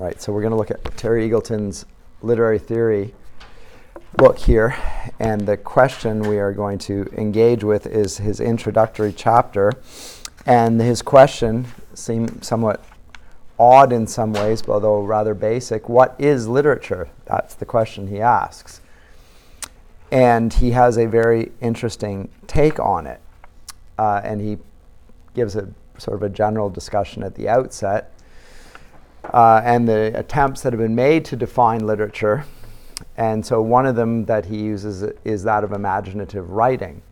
Right, so we're going to look at Terry Eagleton's literary theory book here, and the question we are going to engage with is his introductory chapter. And his question seems somewhat odd in some ways, but although rather basic. What is literature? That's the question he asks. And he has a very interesting take on it. And he gives a sort of a general discussion at the outset. And the attempts that have been made to define literature. And so one of them that he uses is that of imaginative writing,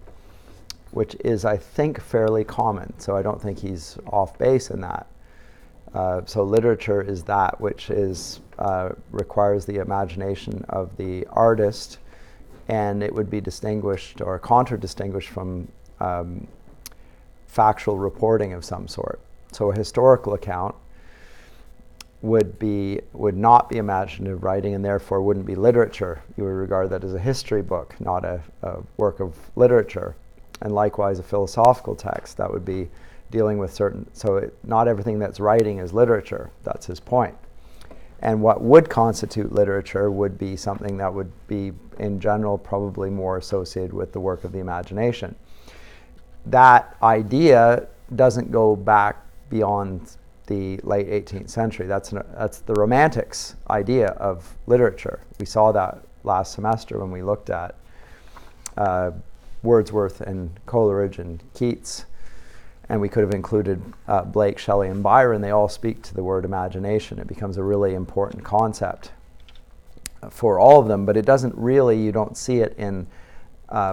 which is, I think, fairly common. So I don't think he's off base in that. So literature is that which is requires the imagination of the artist, and it would be distinguished or contradistinguished from factual reporting of some sort. So a historical account would not be imaginative writing, and therefore wouldn't be literature. You would regard that as a history book, not a work of literature. And likewise, a philosophical text that would be dealing with certain. So not everything that's writing is literature. That's his point. And what would constitute literature would be something that would be, in general, probably more associated with the work of the imagination. That idea doesn't go back beyond the late 18th century. That's the Romantics' idea of literature. We saw that last semester when we looked at Wordsworth and Coleridge and Keats, and we could have included Blake, Shelley, and Byron. They all speak to the word imagination. It becomes a really important concept for all of them, but it doesn't really, you don't see it in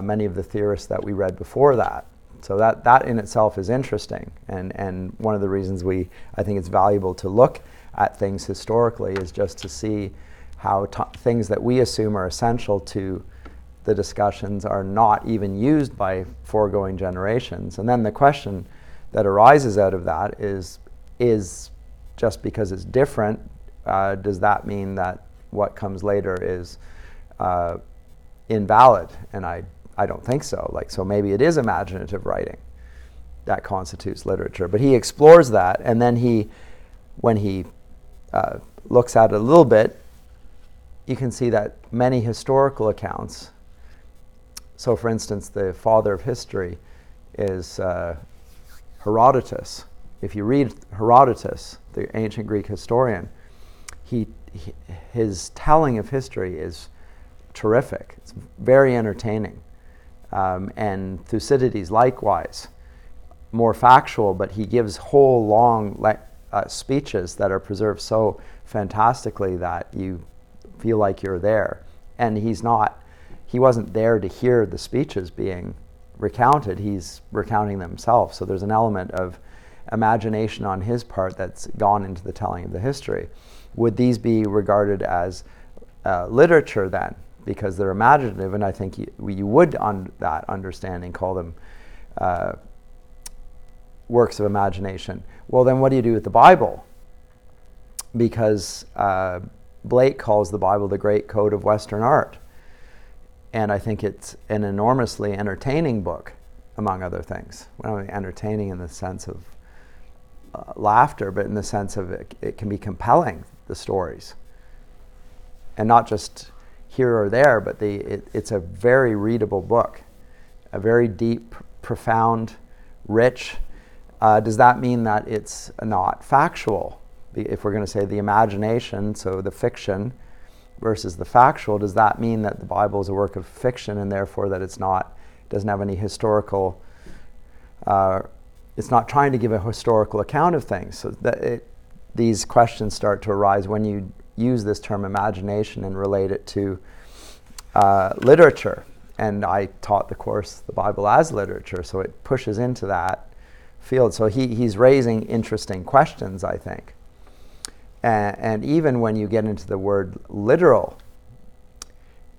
many of the theorists that we read before that. So that in itself is interesting, and one of the reasons I think it's valuable to look at things historically is just to see how things that we assume are essential to the discussions are not even used by foregoing generations. And then the question that arises out of that is just because it's different, does that mean that what comes later is invalid? And I don't think so. So maybe it is imaginative writing that constitutes literature. But he explores that, and then when he looks at it a little bit, you can see that many historical accounts. So, for instance, the father of history is Herodotus. If you read Herodotus, the ancient Greek historian, his telling of history is terrific. It's very entertaining. And Thucydides likewise, more factual, but he gives whole long speeches that are preserved so fantastically that you feel like you're there. And he wasn't there to hear the speeches being recounted, he's recounting them himself. So there's an element of imagination on his part that's gone into the telling of the history. Would these be regarded as literature then? Because they're imaginative, and I think you would, on that understanding, call them works of imagination. Well, then what do you do with the Bible? Because Blake calls the Bible the great code of Western art. And I think it's an enormously entertaining book, among other things. Well, not only entertaining in the sense of laughter, but in the sense of it can be compelling, the stories. And not just here or there, but it's a very readable book, a very deep, profound, rich. Does that mean that it's not factual? If we're going to say the imagination, so the fiction versus the factual, does that mean that the Bible is a work of fiction and therefore that doesn't have any historical, it's not trying to give a historical account of things? So these questions start to arise when you use this term imagination and relate it to literature. And I taught the course the Bible as literature, so it pushes into that field. So he's raising interesting questions, I think. And even when you get into the word literal,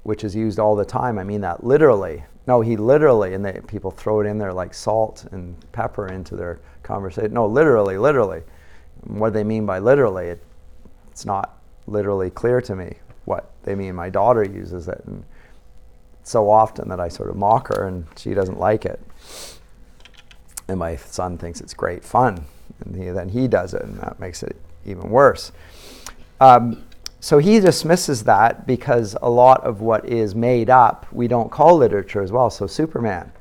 which is used all the time, I mean that literally. No, he literally, and people throw it in there like salt and pepper into their conversation. No, literally. What do they mean by literally? It's not literally clear to me what they mean. My daughter uses it, and so often that I sort of mock her, and she doesn't like it. And my son thinks it's great fun, and then he does it, and that makes it even worse. So he dismisses that because a lot of what is made up we don't call literature as well. So Superman,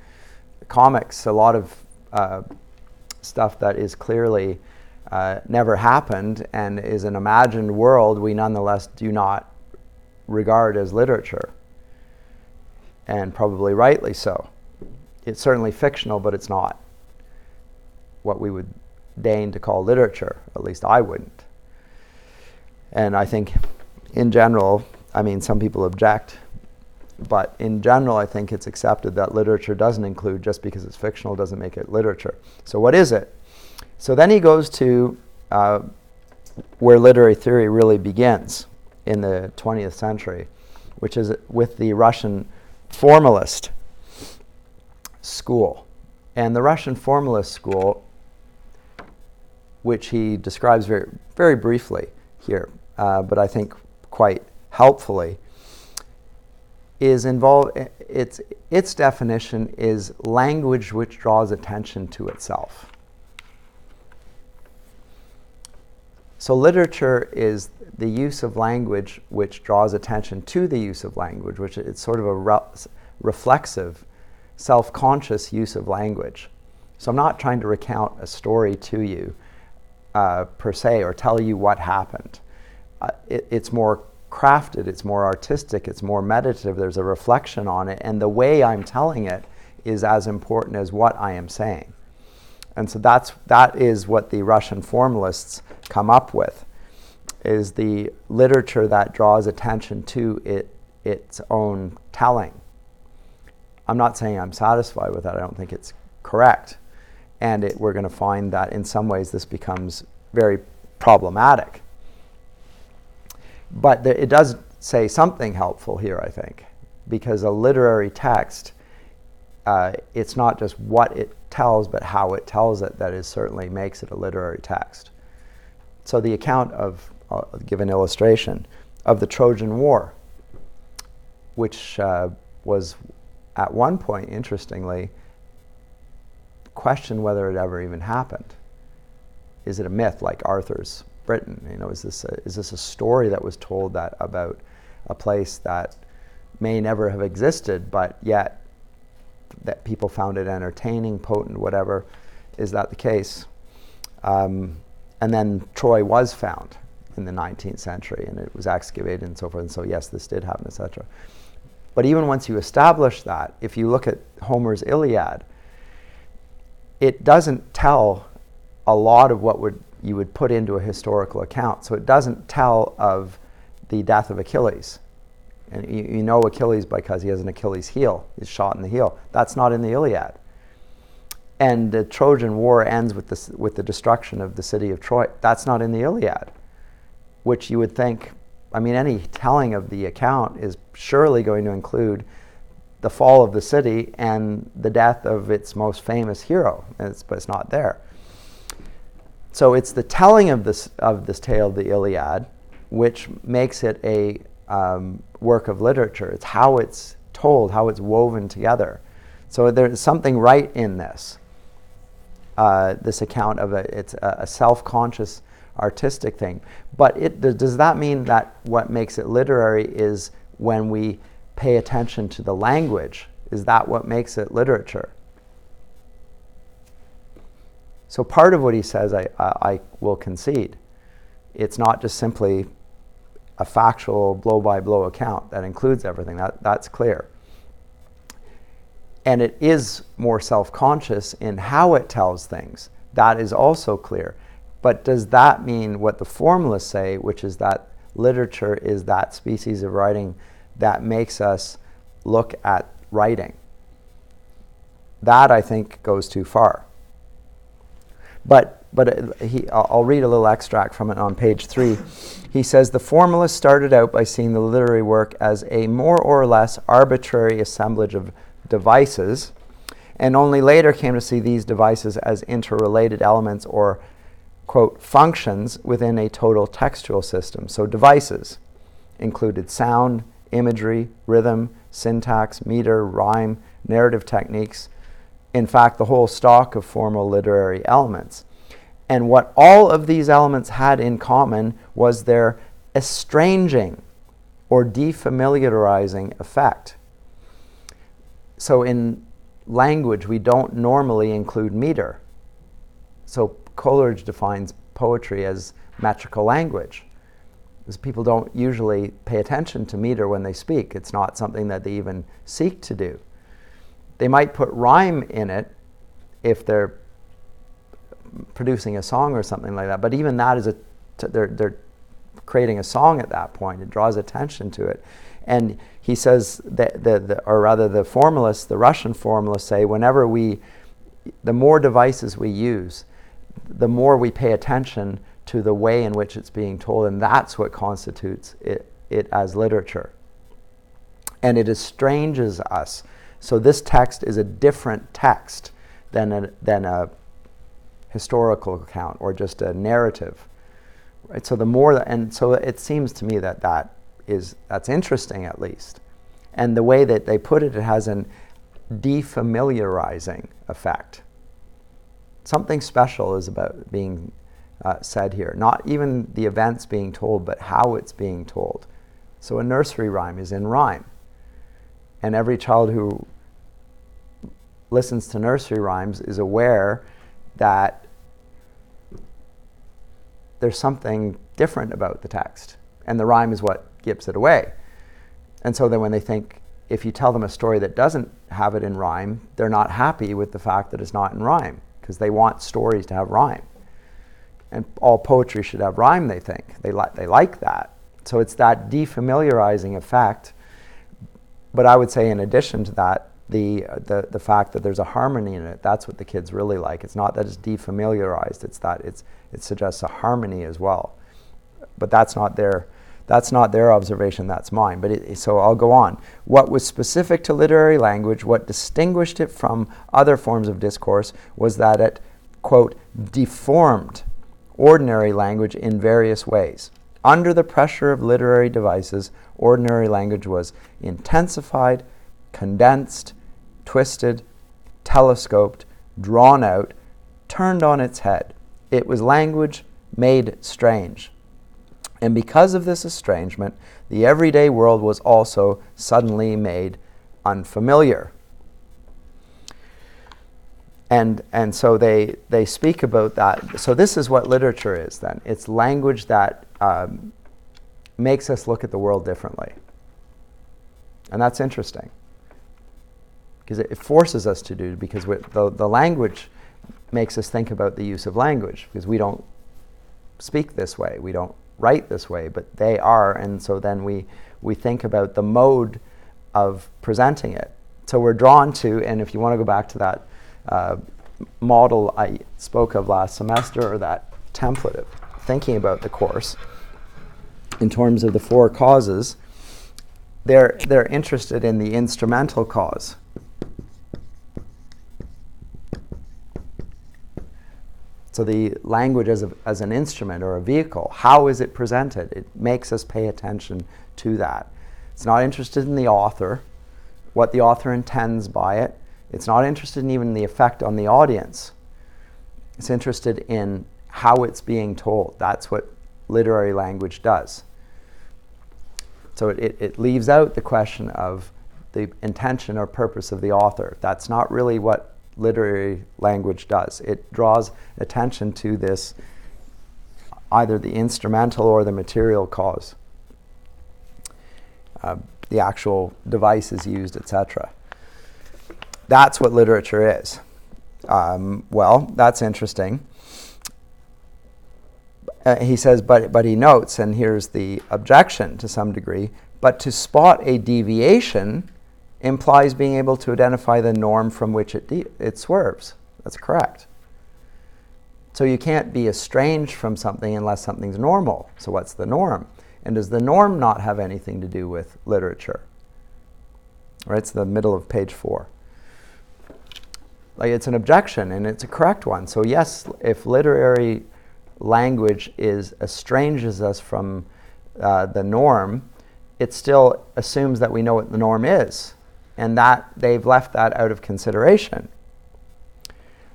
comics, a lot of stuff that is clearly never happened and is an imagined world, we nonetheless do not regard as literature, and probably rightly so. It's certainly fictional, but it's not what we would deign to call literature. At least I wouldn't. And I think in general, I mean, some people object, but in general I think it's accepted that literature doesn't include, just because it's fictional doesn't make it literature. So what is it? So then he goes to where literary theory really begins in the 20th century, which is with the Russian formalist school. And the Russian formalist school, which he describes very, very briefly here, but I think quite helpfully, is involved. Its definition is language which draws attention to itself. So literature is the use of language which draws attention to the use of language, which it's sort of a reflexive, self-conscious use of language. So I'm not trying to recount a story to you per se, or tell you what happened. It's more crafted, it's more artistic, it's more meditative, there's a reflection on it, and the way I'm telling it is as important as what I am saying. And so that is what the Russian formalists come up with, is the literature that draws attention to its own telling. I'm not saying I'm satisfied with that. I don't think it's correct. And we're going to find that in some ways this becomes very problematic. But it does say something helpful here, I think, because a literary text, it's not just what it tells, but how it tells it that certainly makes it a literary text. So the account of, I'll give an illustration, of the Trojan War, which was at one point, interestingly, questioned whether it ever even happened. Is it a myth like Arthur's Britain? You know, is this a story that was told that about a place that may never have existed, but yet that people found it entertaining, potent, whatever? Is that the case? And then Troy was found in the 19th century, and it was excavated and so forth, and so yes, this did happen, etc. But even once you establish that, if you look at Homer's Iliad, it doesn't tell a lot of what you would put into a historical account. So it doesn't tell of the death of Achilles. And you know Achilles because he has an Achilles heel. He's shot in the heel. That's not in the Iliad. And the Trojan War ends with the destruction of the city of Troy. That's not in the Iliad, which you would think, I mean, any telling of the account is surely going to include the fall of the city and the death of its most famous hero, but it's not there. So it's the telling of this tale of the Iliad which makes it a work of literature. It's how it's told, how it's woven together. So there's something right in this account of it's a self-conscious artistic thing. But does that mean that what makes it literary is when we pay attention to the language? Is that what makes it literature? So part of what he says I will concede. It's not just simply a factual blow-by-blow account that includes everything. That's clear. And it is more self-conscious in how it tells things. That is also clear. But does that mean what the formalists say, which is that literature is that species of writing that makes us look at writing? That, I think, goes too far. But I'll read a little extract from it on page 3. He says, the formalists started out by seeing the literary work as a more or less arbitrary assemblage of devices, and only later came to see these devices as interrelated elements or, quote, functions within a total textual system. So devices included sound, imagery, rhythm, syntax, meter, rhyme, narrative techniques, in fact, the whole stock of formal literary elements. And what all of these elements had in common was their estranging or defamiliarizing effect. So in language, we don't normally include meter. So Coleridge defines poetry as metrical language, because people don't usually pay attention to meter when they speak. It's not something that they even seek to do. They might put rhyme in it if they're producing a song or something like that, but even that is they're creating a song at that point. It draws attention to it. And he says that the formalists, the Russian formalists say, the more devices we use, the more we pay attention to the way in which it's being told, and that's what constitutes it as literature. And it estranges us. So this text is a different text than a historical account or just a narrative, right? So so it seems to me that's interesting, at least. And the way that they put it, it has an defamiliarizing effect. Something special is about being said here. Not even the events being told, but how it's being told. So a nursery rhyme is in rhyme. And every child who listens to nursery rhymes is aware that there's something different about the text. And the rhyme is what gives it away. And so then when they think, if you tell them a story that doesn't have it in rhyme, they're not happy with the fact that it's not in rhyme, because they want stories to have rhyme. And all poetry should have rhyme, they think. They like that. So it's that defamiliarizing effect. But I would say in addition to that, the fact that there's a harmony in it, that's what the kids really like. It's not that it's defamiliarized, it's that it suggests a harmony as well. But that's not their observation, that's mine. But so I'll go on. What was specific to literary language, what distinguished it from other forms of discourse, was that it, quote, deformed ordinary language in various ways. Under the pressure of literary devices, ordinary language was intensified, condensed, twisted, telescoped, drawn out, turned on its head. It was language made strange. And because of this estrangement, the everyday world was also suddenly made unfamiliar. And so they speak about that. So this is what literature is then. It's language that makes us look at the world differently. And that's interesting, because it forces us to do, because the language makes us think about the use of language, because we don't speak this way, we don't write this way, but they are, and so then we think about the mode of presenting it. So we're drawn to, and if you want to go back to that model I spoke of last semester, or that template of thinking about the course in terms of the four causes, they're interested in the instrumental cause. So the language as an instrument or a vehicle, how is it presented? It makes us pay attention to that. It's not interested in the author, what the author intends by it. It's not interested in even the effect on the audience. It's interested in how it's being told. That's what literary language does. So it leaves out the question of the intention or purpose of the author. That's not really what literary language does. It draws attention to this, either the instrumental or the material cause. The actual devices used, etc. That's what literature is. Well, that's interesting. He says, but he notes, and here's the objection to some degree, but to spot a deviation implies being able to identify the norm from which it swerves. That's correct. So you can't be estranged from something unless something's normal. So what's the norm? And does the norm not have anything to do with literature? Right, it's the middle of page 4. Like, it's an objection, and it's a correct one. So yes, if literary language estranges us from the norm, it still assumes that we know what the norm is, and that they've left that out of consideration.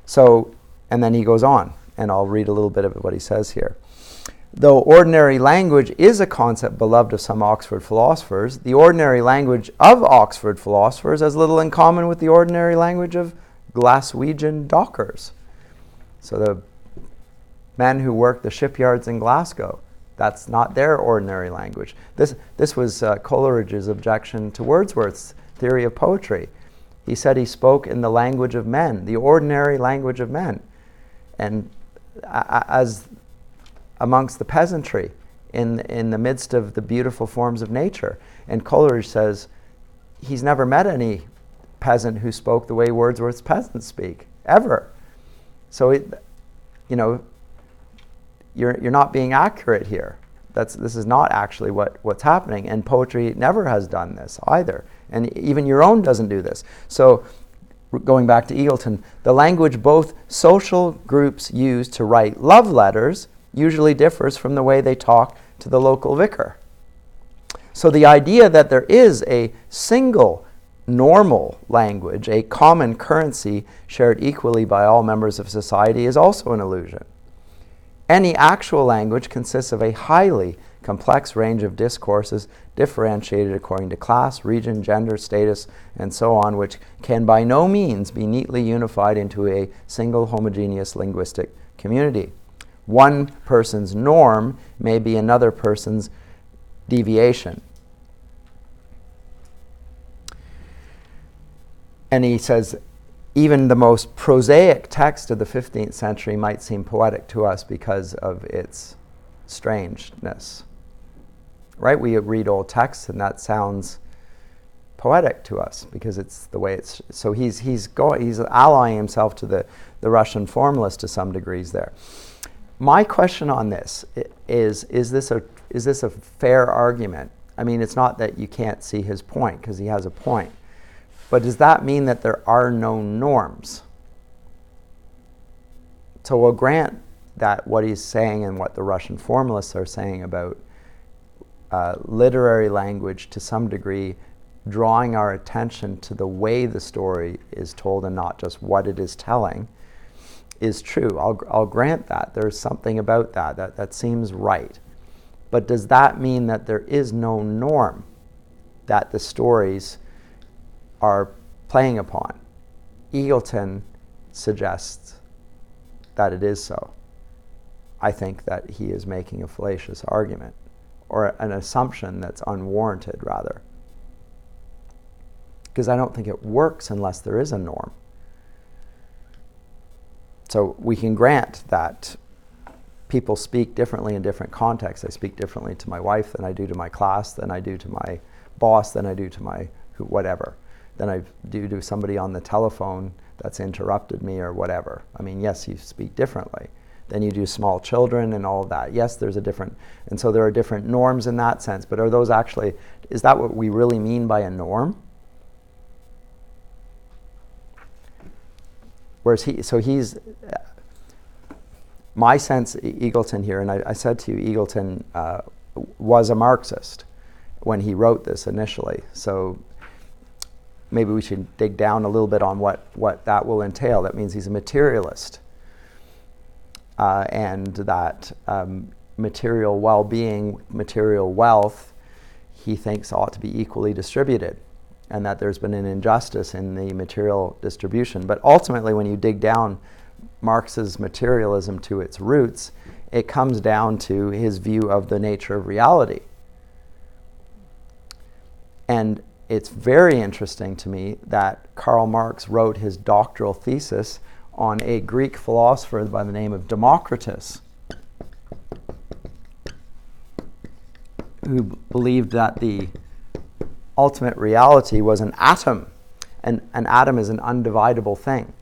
So, and then he goes on, and I'll read a little bit of what he says here. though ordinary language is a concept beloved of some Oxford philosophers, the ordinary language of Oxford philosophers has little in common with the ordinary language of Glaswegian dockers. So the men who worked the shipyards in Glasgow, that's not their ordinary language. This was Coleridge's objection to Wordsworth's theory of poetry. He said he spoke in the language of men, the ordinary language of men. And as amongst the peasantry, in the midst of the beautiful forms of nature. And Coleridge says he's never met any peasant who spoke the way Wordsworth's peasants speak, ever. So, you're not being accurate here. This is not actually what's happening. And poetry never has done this either. And even your own doesn't do this. So, going back to Eagleton, the language both social groups use to write love letters usually differs from the way they talk to the local vicar. So the idea that there is a single normal language, a common currency shared equally by all members of society, is also an illusion. Any actual language consists of a highly complex range of discourses differentiated according to class, region, gender, status, and so on, which can by no means be neatly unified into a single homogeneous linguistic community. One person's norm may be another person's deviation. And he says, even the most prosaic text of the 15th century might seem poetic to us because of its strangeness. Right? We read old texts and that sounds poetic to us because it's the way it's. So he's allying himself to the Russian formalist to some degrees there. My question on this is this a fair argument? I mean, it's not that you can't see his point, because he has a point. But does that mean that there are no norms? So we'll grant that what he's saying and what the Russian formalists are saying about literary language to some degree, drawing our attention to the way the story is told and not just what it is telling, is true. I'll grant that. There's something about that seems right. But does that mean that there is no norm that the stories are playing upon? Eagleton suggests that it is so. I think that he is making a fallacious argument, or an assumption that's unwarranted, rather. Because I don't think it works unless there is a norm. So we can grant that people speak differently in different contexts. I speak differently to my wife than I do to my class, than I do to my boss, than I do to my whatever, than I do to somebody on the telephone that's interrupted me or whatever. I mean, yes, you speak differently than you do small children and all of that. Yes, there's a different, and so there are different norms in that sense, but are those actually, is that what we really mean by a norm? Whereas he's, my sense, Eagleton here, and I said to you, Eagleton was a Marxist when he wrote this initially. So maybe we should dig down a little bit on what that will entail. That means he's a materialist. And that material well-being, material wealth, he thinks ought to be equally distributed, and that there's been an injustice in the material distribution. But ultimately, when you dig down Marx's materialism to its roots, it comes down to his view of the nature of reality. And it's very interesting to me that Karl Marx wrote his doctoral thesis on a Greek philosopher by the name of Democritus, who believed that the ultimate reality was an atom, and an atom is an undividable thing.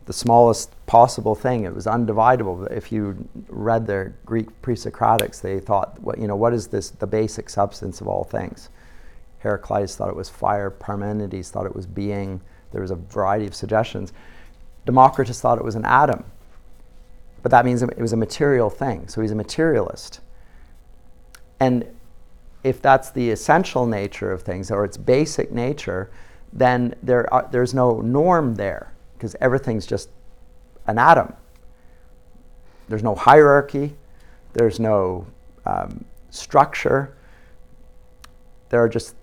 The smallest possible thing, it was undividable. If you read the Greek pre-Socratics, they thought, what is this, the basic substance of all things? Heraclitus thought it was fire, Parmenides thought it was being, there was a variety of suggestions. Democritus thought it was an atom, but that means it was a material thing, so he's a materialist. And if that's the essential nature of things, or its basic nature, then there's no norm there, because everything's just an atom. There's no hierarchy, There's no structure. There are just,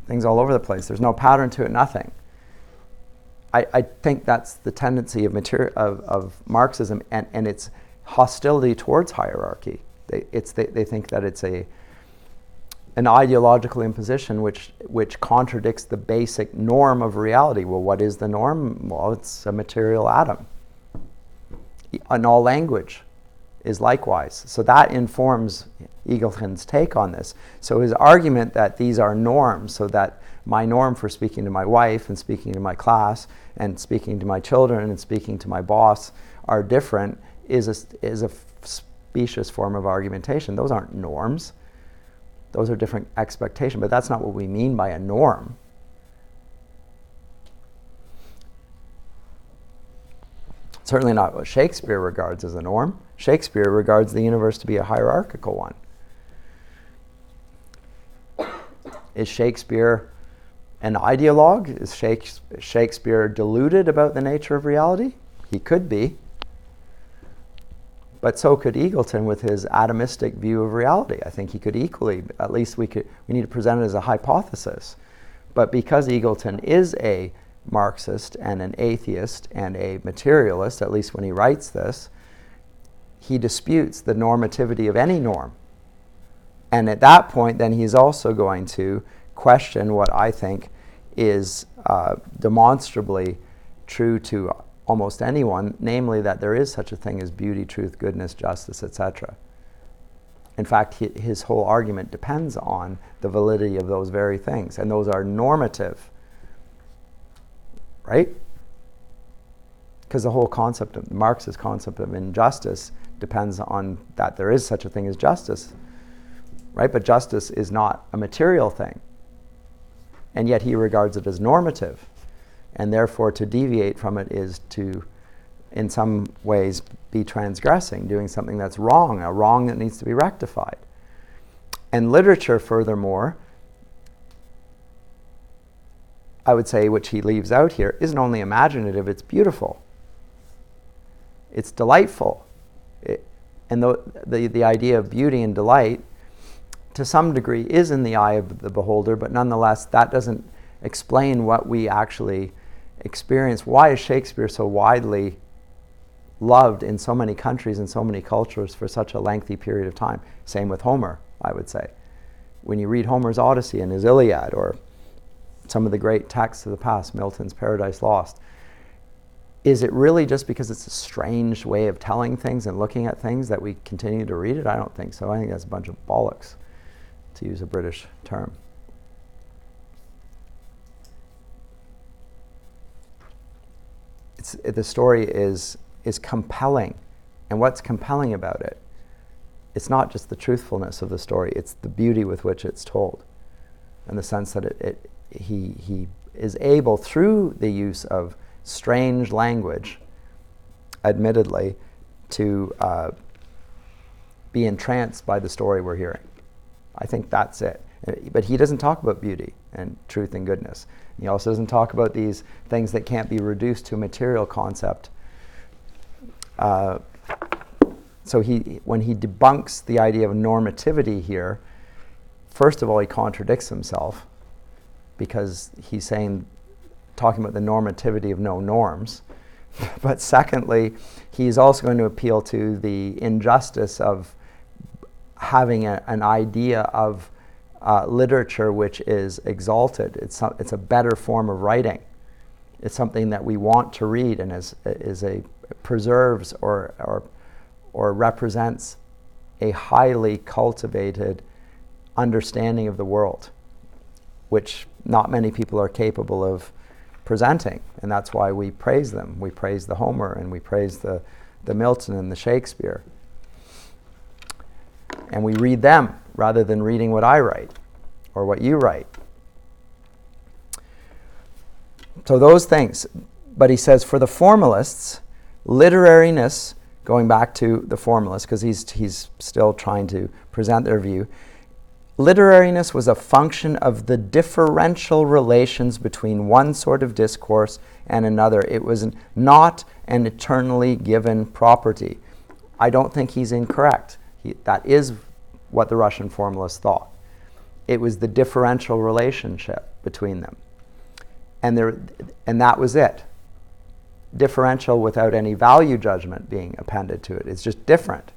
things all over the place. There's no pattern to it, nothing. I think that's the tendency of Marxism and its hostility towards hierarchy. They think that it's an ideological imposition which contradicts the basic norm of reality. Well, what is the norm? Well, it's a material atom. And all language is likewise. So that informs Eagleton's take on this. So his argument that these are norms, so that my norm for speaking to my wife and speaking to my class and speaking to my children and speaking to my boss are different, is a specious form of argumentation. Those aren't norms. Those are different expectations, but that's not what we mean by a norm. Certainly not what Shakespeare regards as a norm. Shakespeare regards the universe to be a hierarchical one. Is Shakespeare an ideologue? Is Shakespeare deluded about the nature of reality? He could be. But so could Eagleton with his atomistic view of reality. I think he could equally, at least we need to present it as a hypothesis. But because Eagleton is a Marxist and an atheist and a materialist, at least when he writes this, he disputes the normativity of any norm. And at that point, then he's also going to question what I think is demonstrably true to almost anyone, namely that there is such a thing as beauty, truth, goodness, justice, etc. In fact, his whole argument depends on the validity of those very things, and those are normative, right? Because the whole concept of Marx's concept of injustice depends on that there is such a thing as justice, right? But justice is not a material thing, and yet he regards it as normative. And therefore, to deviate from it is to, in some ways, be transgressing, doing something that's wrong, a wrong that needs to be rectified. And literature, furthermore, I would say, which he leaves out here, isn't only imaginative, it's beautiful. It's delightful. And the idea of beauty and delight, to some degree, is in the eye of the beholder, but nonetheless, that doesn't explain what we actually experience. Why is Shakespeare so widely loved in so many countries and so many cultures for such a lengthy period of time? Same with Homer, I would say. When you read Homer's Odyssey and his Iliad, or some of the great texts of the past, Milton's Paradise Lost, is it really just because it's a strange way of telling things and looking at things that we continue to read it? I don't think so. I think that's a bunch of bollocks, to use a British term. The story is compelling. And what's compelling about it? It's not just the truthfulness of the story, it's the beauty with which it's told. In the sense that he is able, through the use of strange language, admittedly, to be entranced by the story we're hearing. I think that's it. But he doesn't talk about beauty and truth and goodness. He also doesn't talk about these things that can't be reduced to a material concept. So when he debunks the idea of normativity here, first of all, he contradicts himself, because he's talking about the normativity of no norms. But secondly, he's also going to appeal to the injustice of having an idea of literature which is exalted. It's a better form of writing. It's something that we want to read and preserves or represents a highly cultivated understanding of the world, which not many people are capable of presenting. And that's why we praise them. We praise the Homer and we praise the Milton and the Shakespeare. And we read them rather than reading what I write or what you write. So those things. But he says for the formalists, literariness, going back to the formalists, because he's still trying to present their view, literariness was a function of the differential relations between one sort of discourse and another. It was not an eternally given property. I don't think he's incorrect. That is what the Russian formalists thought. It was the differential relationship between them. And that was it. Differential without any value judgment being appended to it. It's just different.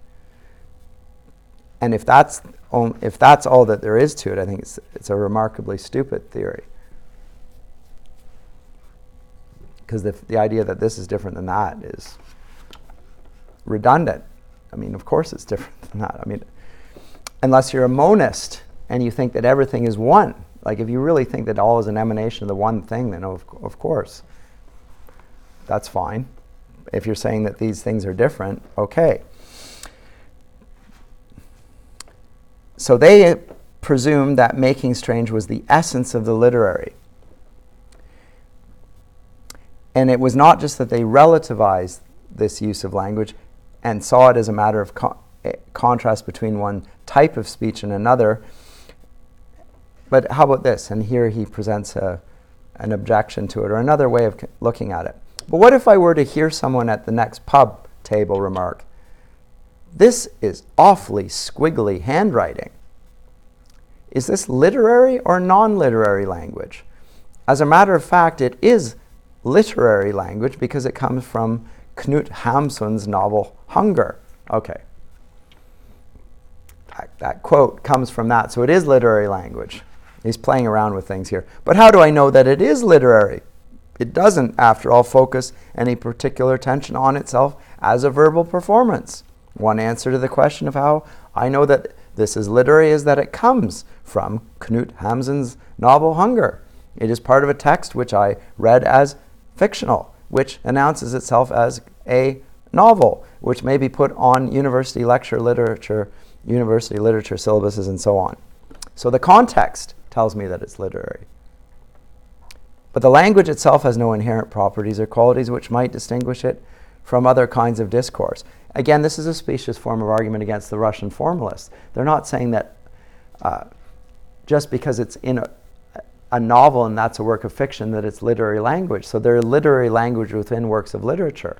And if that's all that there is to it, I think it's a remarkably stupid theory. Because the idea that this is different than that is redundant. I mean, of course it's different than that. I mean, unless you're a monist and you think that everything is one. Like if you really think that all is an emanation of the one thing, then of course, that's fine. If you're saying that these things are different, okay. So they presumed that making strange was the essence of the literary. And it was not just that they relativized this use of language and saw it as a matter of contrast between one type of speech and another. But how about this? And here he presents an objection to it, or another way of looking at it. But what if I were to hear someone at the next pub table remark, "This is awfully squiggly handwriting"? Is this literary or non-literary language? As a matter of fact, it is literary language because it comes from Knut Hamsun's novel Hunger. Okay. That quote comes from that, so it is literary language. He's playing around with things here. But how do I know that it is literary? It doesn't, after all, focus any particular attention on itself as a verbal performance. One answer to the question of how I know that this is literary is that it comes from Knut Hamsun's novel Hunger. It is part of a text which I read as fictional, which announces itself as a novel, which may be put on university literature syllabuses and so on. So the context tells me that it's literary. But the language itself has no inherent properties or qualities which might distinguish it from other kinds of discourse. Again, this is a specious form of argument against the Russian formalists. They're not saying that just because it's in a novel and that's a work of fiction that it's literary language. So they're literary language within works of literature.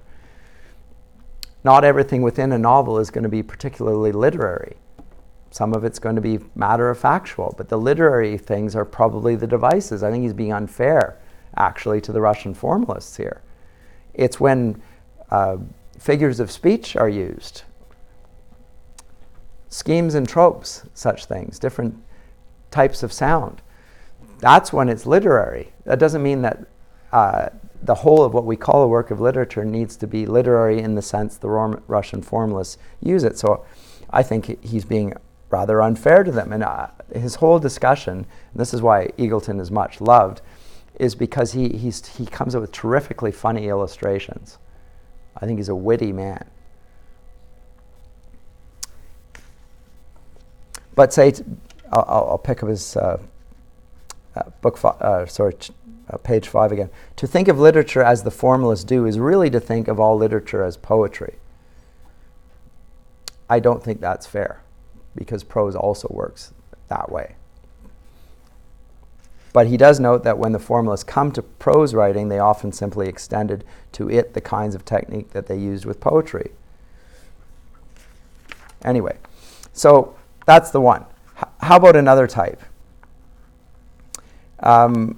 Not everything within a novel is going to be particularly literary. Some of it's going to be matter-of-factual, but the literary things are probably the devices. I think he's being unfair, actually, to the Russian formalists here. It's when figures of speech are used, schemes and tropes, such things, different types of sound. That's when it's literary. That doesn't mean that the whole of what we call a work of literature needs to be literary in the sense the Russian formalists use it. So I think he's being rather unfair to them. And his whole discussion, and this is why Eagleton is much loved, is because he comes up with terrifically funny illustrations. I think he's a witty man. But say, I'll pick up his page 5 again. To think of literature as the formalists do is really to think of all literature as poetry. I don't think that's fair, because prose also works that way. But he does note that when the formalists come to prose writing, they often simply extended to it the kinds of technique that they used with poetry. Anyway, so that's the one. How about another type? And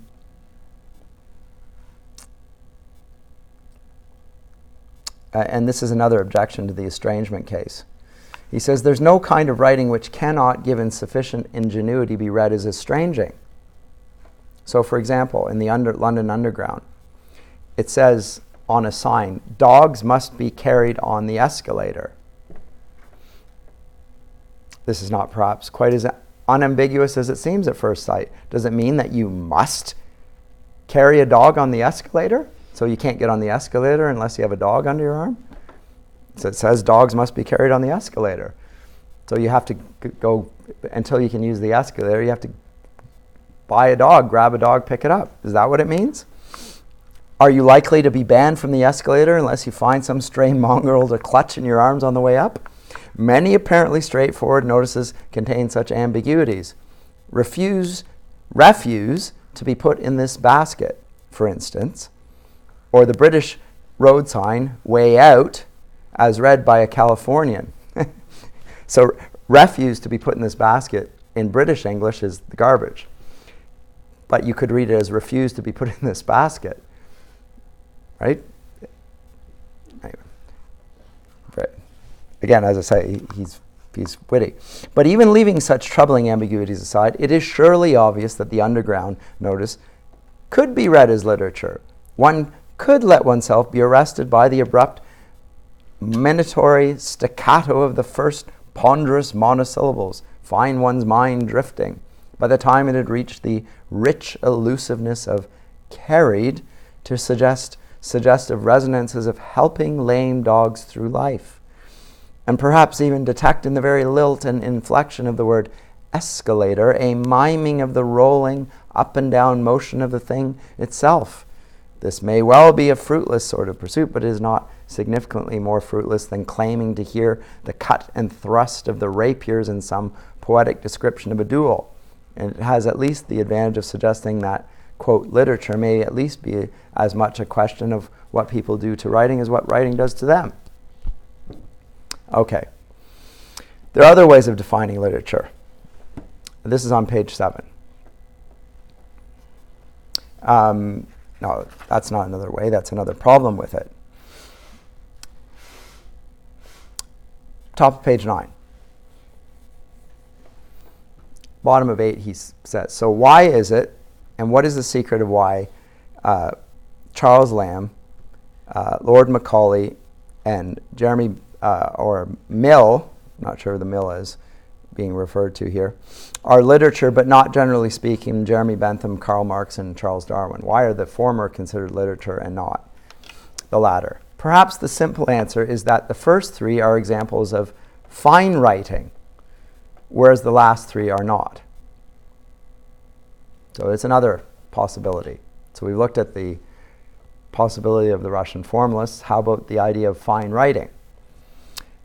this is another objection to the estrangement case. He says, there's no kind of writing which cannot, given sufficient ingenuity, be read as estranging. So, for example, in the London Underground, it says on a sign, dogs must be carried on the escalator. This is not perhaps quite as unambiguous as it seems at first sight. Does it mean that you must carry a dog on the escalator? So you can't get on the escalator unless you have a dog under your arm? So it says dogs must be carried on the escalator. So you have to go, until you can use the escalator, you have to buy a dog, grab a dog, pick it up. Is that what it means? Are you likely to be banned from the escalator unless you find some stray mongrel to clutch in your arms on the way up? Many apparently straightforward notices contain such ambiguities. refuse to be put in this basket, for instance, or the British road sign, way out, as read by a Californian. So refuse to be put in this basket in British English is the garbage. But you could read it as refuse to be put in this basket, right? Anyway. Right. Again, as I say, he's witty. But even leaving such troubling ambiguities aside, it is surely obvious that the underground, notice, could be read as literature. One could let oneself be arrested by the abrupt minatory staccato of the first ponderous monosyllables, find one's mind drifting. By the time it had reached the rich elusiveness of carried to suggestive resonances of helping lame dogs through life, and perhaps even detect in the very lilt and inflection of the word escalator a miming of the rolling up and down motion of the thing itself. This may well be a fruitless sort of pursuit, but it is not significantly more fruitless than claiming to hear the cut and thrust of the rapiers in some poetic description of a duel. And it has at least the advantage of suggesting that, quote, literature may at least be as much a question of what people do to writing as what writing does to them. Okay. There are other ways of defining literature. This is on page 7. No, that's not another way. That's another problem with it. Top of page 9. Bottom of 8, he says, so why is it, and what is the secret of why Charles Lamb, Lord Macaulay, and Jeremy, or Mill, not sure who the Mill is being referred to here, are literature, but not generally speaking Jeremy Bentham, Karl Marx, and Charles Darwin? Why are the former considered literature and not the latter? Perhaps the simple answer is that the first three are examples of fine writing, whereas the last three are not. So it's another possibility. So we've looked at the possibility of the Russian formalists. How about the idea of fine writing?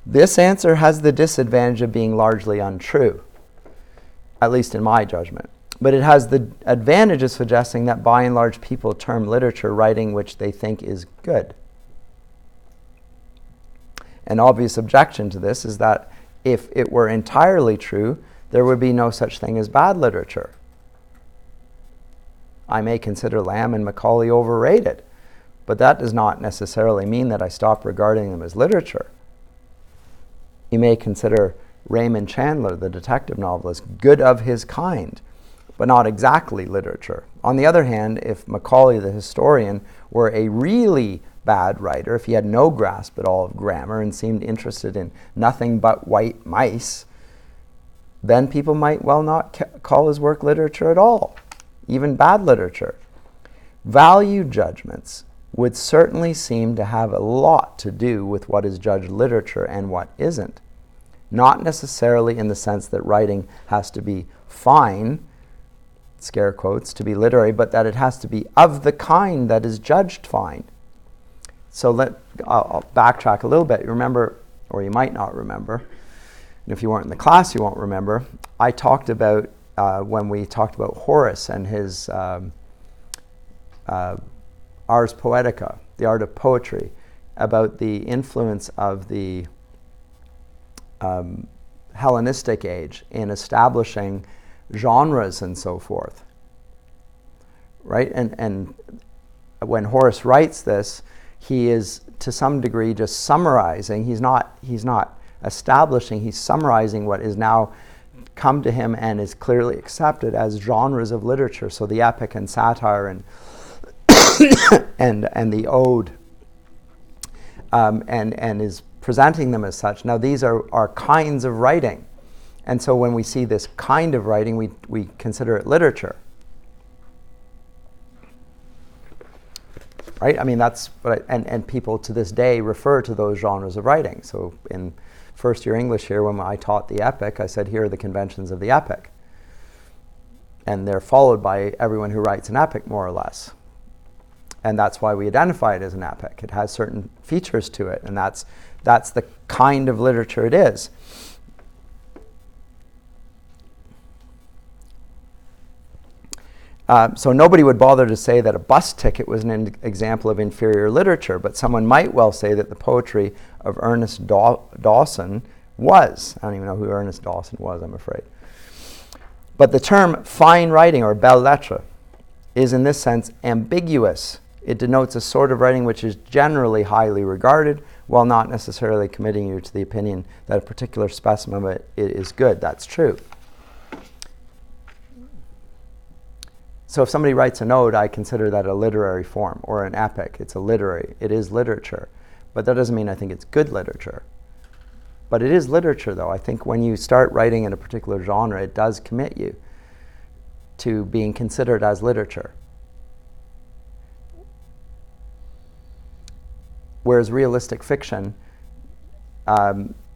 This answer has the disadvantage of being largely untrue, at least in my judgment. But it has the advantage of suggesting that by and large people term literature writing which they think is good. An obvious objection to this is that if it were entirely true, there would be no such thing as bad literature. I may consider Lamb and Macaulay overrated, but that does not necessarily mean that I stop regarding them as literature. You may consider Raymond Chandler, the detective novelist, good of his kind, but not exactly literature. On the other hand, if Macaulay, the historian, were a really bad writer, if he had no grasp at all of grammar and seemed interested in nothing but white mice, then people might well not call his work literature at all, even bad literature. Value judgments would certainly seem to have a lot to do with what is judged literature and what isn't. Not necessarily in the sense that writing has to be fine, scare quotes, to be literary, but that it has to be of the kind that is judged fine. So I'll backtrack a little bit. You remember, or you might not remember, and if you weren't in the class you won't remember, I talked about, when we talked about Horace and his Ars Poetica, the art of poetry, about the influence of the Hellenistic age in establishing genres and so forth, right? And when Horace writes this, he is to some degree just summarizing. He's not establishing. He's summarizing what is now come to him and is clearly accepted as genres of literature. So the epic and satire and and the ode, and is presenting them as such. Now these are kinds of writing, and so when we see this kind of writing, we consider it literature, right? I mean, that's what and people to this day refer to those genres of writing. So in first year English here, when I taught the epic, I said, here are the conventions of the epic, and they're followed by everyone who writes an epic, more or less. And that's why we identify it as an epic. It has certain features to it, and that's the kind of literature it is. So nobody would bother to say that a bus ticket was an example of inferior literature, but someone might well say that the poetry of Ernest Dawson was. I don't even know who Ernest Dawson was, I'm afraid. But the term fine writing or belles lettres is in this sense ambiguous. It denotes a sort of writing which is generally highly regarded, while not necessarily committing you to the opinion that a particular specimen of it is good. That's true. So if somebody writes an ode, I consider that a literary form, or an epic. It is literature. But that doesn't mean I think it's good literature. But it is literature, though. I think when you start writing in a particular genre, it does commit you to being considered as literature. Whereas realistic fiction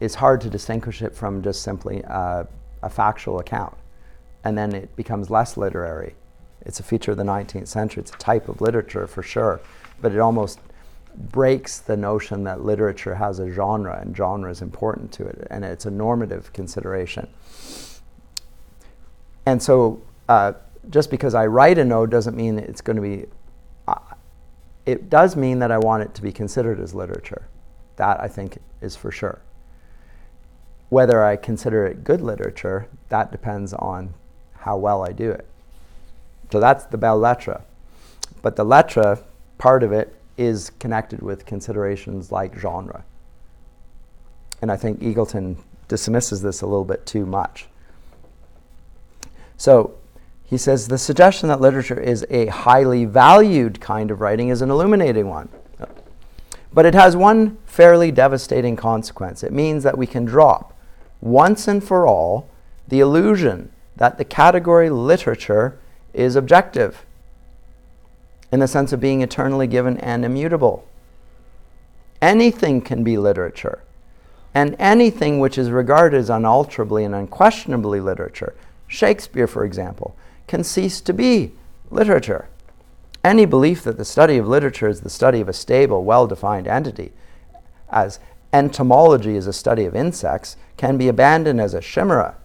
is hard to distinguish it from just simply a factual account. And then it becomes less literary. It's a feature of the 19th century. It's a type of literature for sure, but it almost breaks the notion that literature has a genre and genre is important to it, and it's a normative consideration. And so just because I write a ode doesn't mean that it's going to be, it does mean that I want it to be considered as literature. That I think is for sure. Whether I consider it good literature, that depends on how well I do it. So that's the belles lettres. But the lettres part of it is connected with considerations like genre. And I think Eagleton dismisses this a little bit too much. So he says the suggestion that literature is a highly valued kind of writing is an illuminating one. But it has one fairly devastating consequence. It means that we can drop, once and for all, the illusion that the category literature is objective, in the sense of being eternally given and immutable. Anything can be literature, and anything which is regarded as unalterably and unquestionably literature, Shakespeare, for example, can cease to be literature. Any belief that the study of literature is the study of a stable, well-defined entity, as entomology is a study of insects, can be abandoned as a chimera.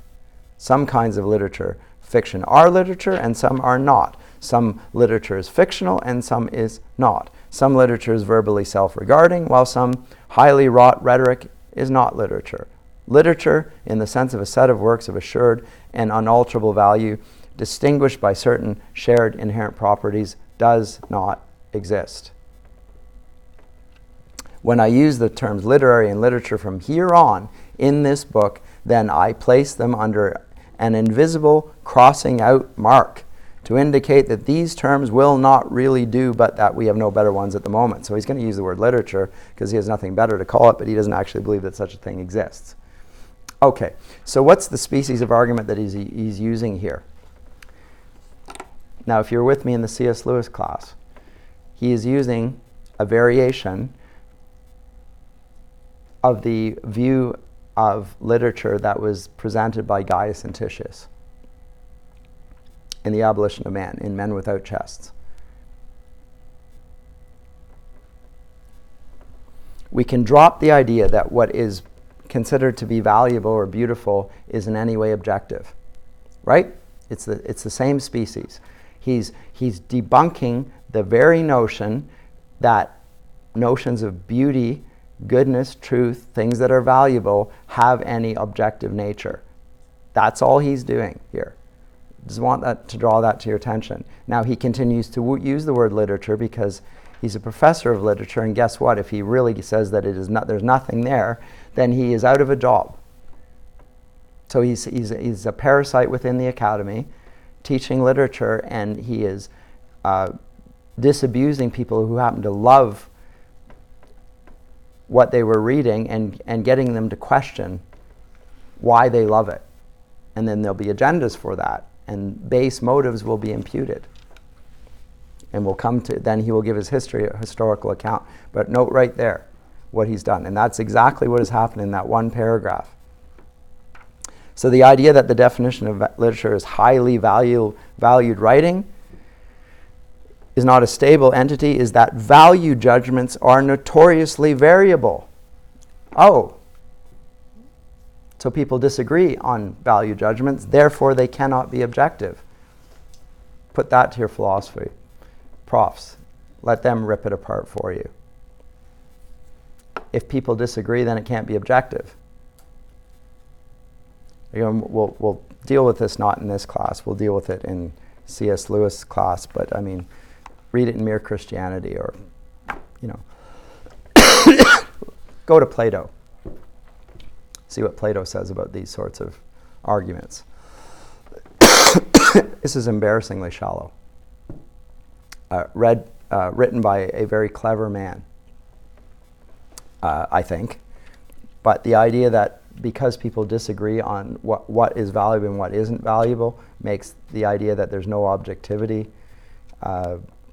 Some kinds of literature, fiction, are literature, and some are not. Some literature is fictional, and some is not. Some literature is verbally self-regarding, while some highly wrought rhetoric is not literature. Literature, in the sense of a set of works of assured and unalterable value, distinguished by certain shared inherent properties, does not exist. When I use the terms literary and literature from here on in this book, then I place them under an invisible crossing out mark to indicate that these terms will not really do, but that we have no better ones at the moment. So he's going to use the word literature because he has nothing better to call it, but he doesn't actually believe that such a thing exists. Okay, so what's the species of argument that he's using here? Now, if you're with me in the C.S. Lewis class, he is using a variation of the view of literature that was presented by Gaius and Titius in The Abolition of Man, in Men Without Chests. We can drop the idea that what is considered to be valuable or beautiful is in any way objective, right? It's the same species. He's debunking the very notion that notions of beauty, goodness, truth, things that are valuable, have any objective nature. That's all he's doing here. Just want that to draw that to your attention. Now he continues to use the word literature because he's a professor of literature, and guess what? If he really says that there's nothing there, then he is out of a job. So he's a parasite within the academy, teaching literature, and he is disabusing people who happen to love what they were reading and getting them to question why they love it. And then there'll be agendas for that, and base motives will be imputed. And we'll come to, then he will give his historical account. But note right there what he's done. And that's exactly what has happened in that one paragraph. So the idea that the definition of literature is highly valued writing is not a stable entity, is that value judgments are notoriously variable. Oh, so people disagree on value judgments, therefore they cannot be objective. Put that to your philosophy. Profs, let them rip it apart for you. If people disagree, then it can't be objective. We'll deal with this not in this class. We'll deal with it in C.S. Lewis' class. But I mean, read it in Mere Christianity, or go to Plato. See what Plato says about these sorts of arguments. This is embarrassingly shallow. Written by a very clever man, I think. But the idea that because people disagree on what is valuable and what isn't valuable makes the idea that there's no objectivity,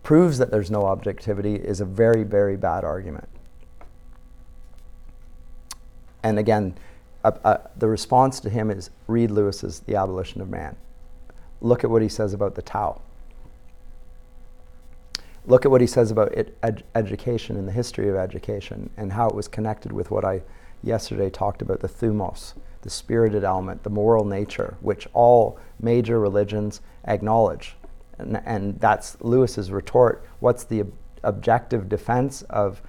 proves that there's no objectivity, is a very, very bad argument. And again, the response to him is read Lewis's The Abolition of Man. Look at what he says about the Tao. Look at what he says about education and the history of education and how it was connected with what I yesterday talked about, the thumos, the spirited element, the moral nature, which all major religions acknowledge. And that's Lewis's retort. What's the objective defense of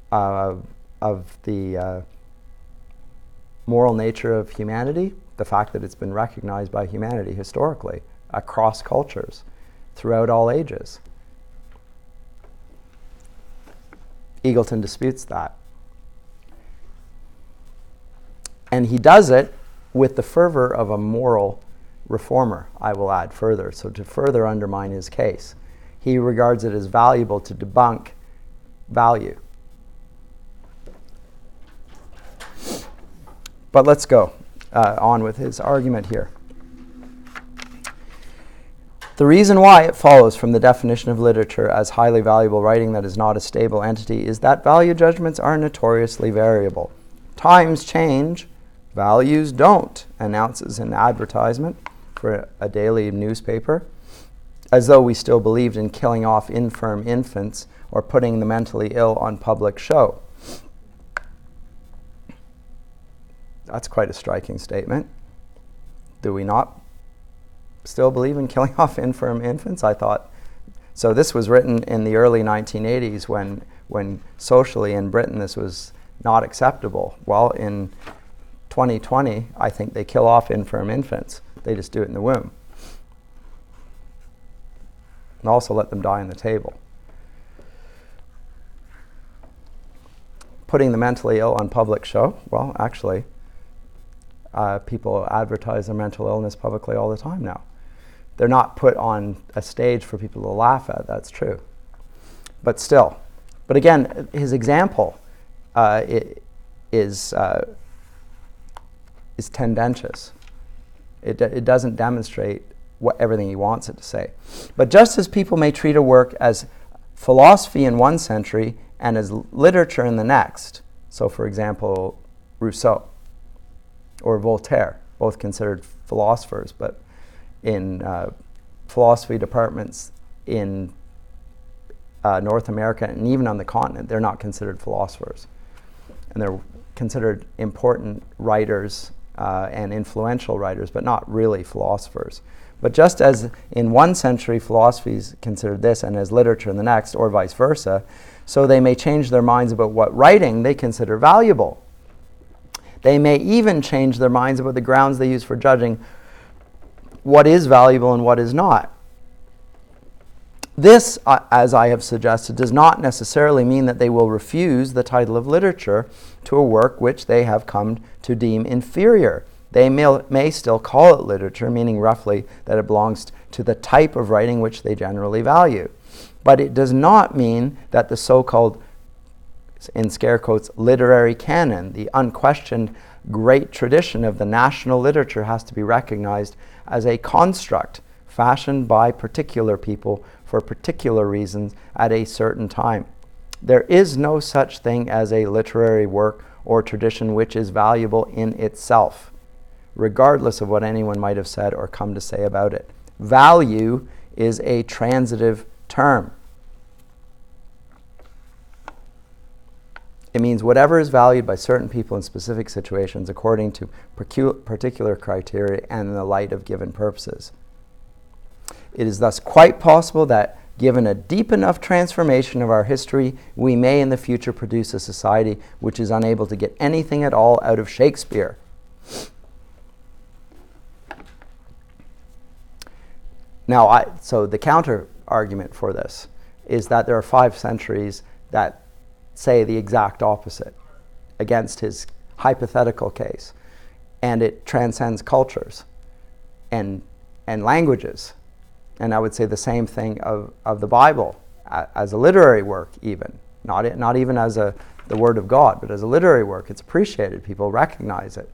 the moral nature of humanity? The fact that it's been recognized by humanity historically, across cultures, throughout all ages. Eagleton disputes that. And he does it with the fervor of a moral reformer, I will add further, so to further undermine his case. He regards it as valuable to debunk value. But let's go on with his argument here. The reason why it follows from the definition of literature as highly valuable writing that is not a stable entity is that value judgments are notoriously variable. Times change, values don't, announces an advertisement for a daily newspaper, as though we still believed in killing off infirm infants or putting the mentally ill on public show. That's quite a striking statement. Do we not still believe in killing off infirm infants? I thought. So this was written in the early 1980s when socially in Britain this was not acceptable. Well, in 2020, I think they kill off infirm infants. They just do it in the womb. And also let them die on the table. Putting the mentally ill on public show. Well, actually, people advertise their mental illness publicly all the time now. They're not put on a stage for people to laugh at, that's true. But still. But again, his example is tendentious. It doesn't demonstrate everything he wants it to say. But just as people may treat a work as philosophy in one century and as literature in the next, so for example, Rousseau or Voltaire, both considered philosophers, but in philosophy departments in North America and even on the continent, they're not considered philosophers. And they're considered important writers and influential writers, but not really philosophers. But just as in one century philosophy is considered this and as literature in the next, or vice versa, so they may change their minds about what writing they consider valuable. They may even change their minds about the grounds they use for judging what is valuable and what is not. This, as I have suggested, does not necessarily mean that they will refuse the title of literature to a work which they have come to deem inferior. They may still call it literature, meaning roughly that it belongs to the type of writing which they generally value. But it does not mean that the so-called, in scare quotes, literary canon, the unquestioned great tradition of the national literature, has to be recognized as a construct fashioned by particular people for particular reasons at a certain time. There is no such thing as a literary work or tradition which is valuable in itself, regardless of what anyone might have said or come to say about it. Value is a transitive term. It means whatever is valued by certain people in specific situations according to particular criteria and in the light of given purposes. It is thus quite possible that, given a deep enough transformation of our history, we may in the future produce a society which is unable to get anything at all out of Shakespeare. Now, so the counter argument for this is that there are 5 centuries that say the exact opposite against his hypothetical case, and it transcends cultures and languages. And I would say the same thing of the Bible as a literary work, even not even as the Word of God, but as a literary work. It's appreciated. People recognize it.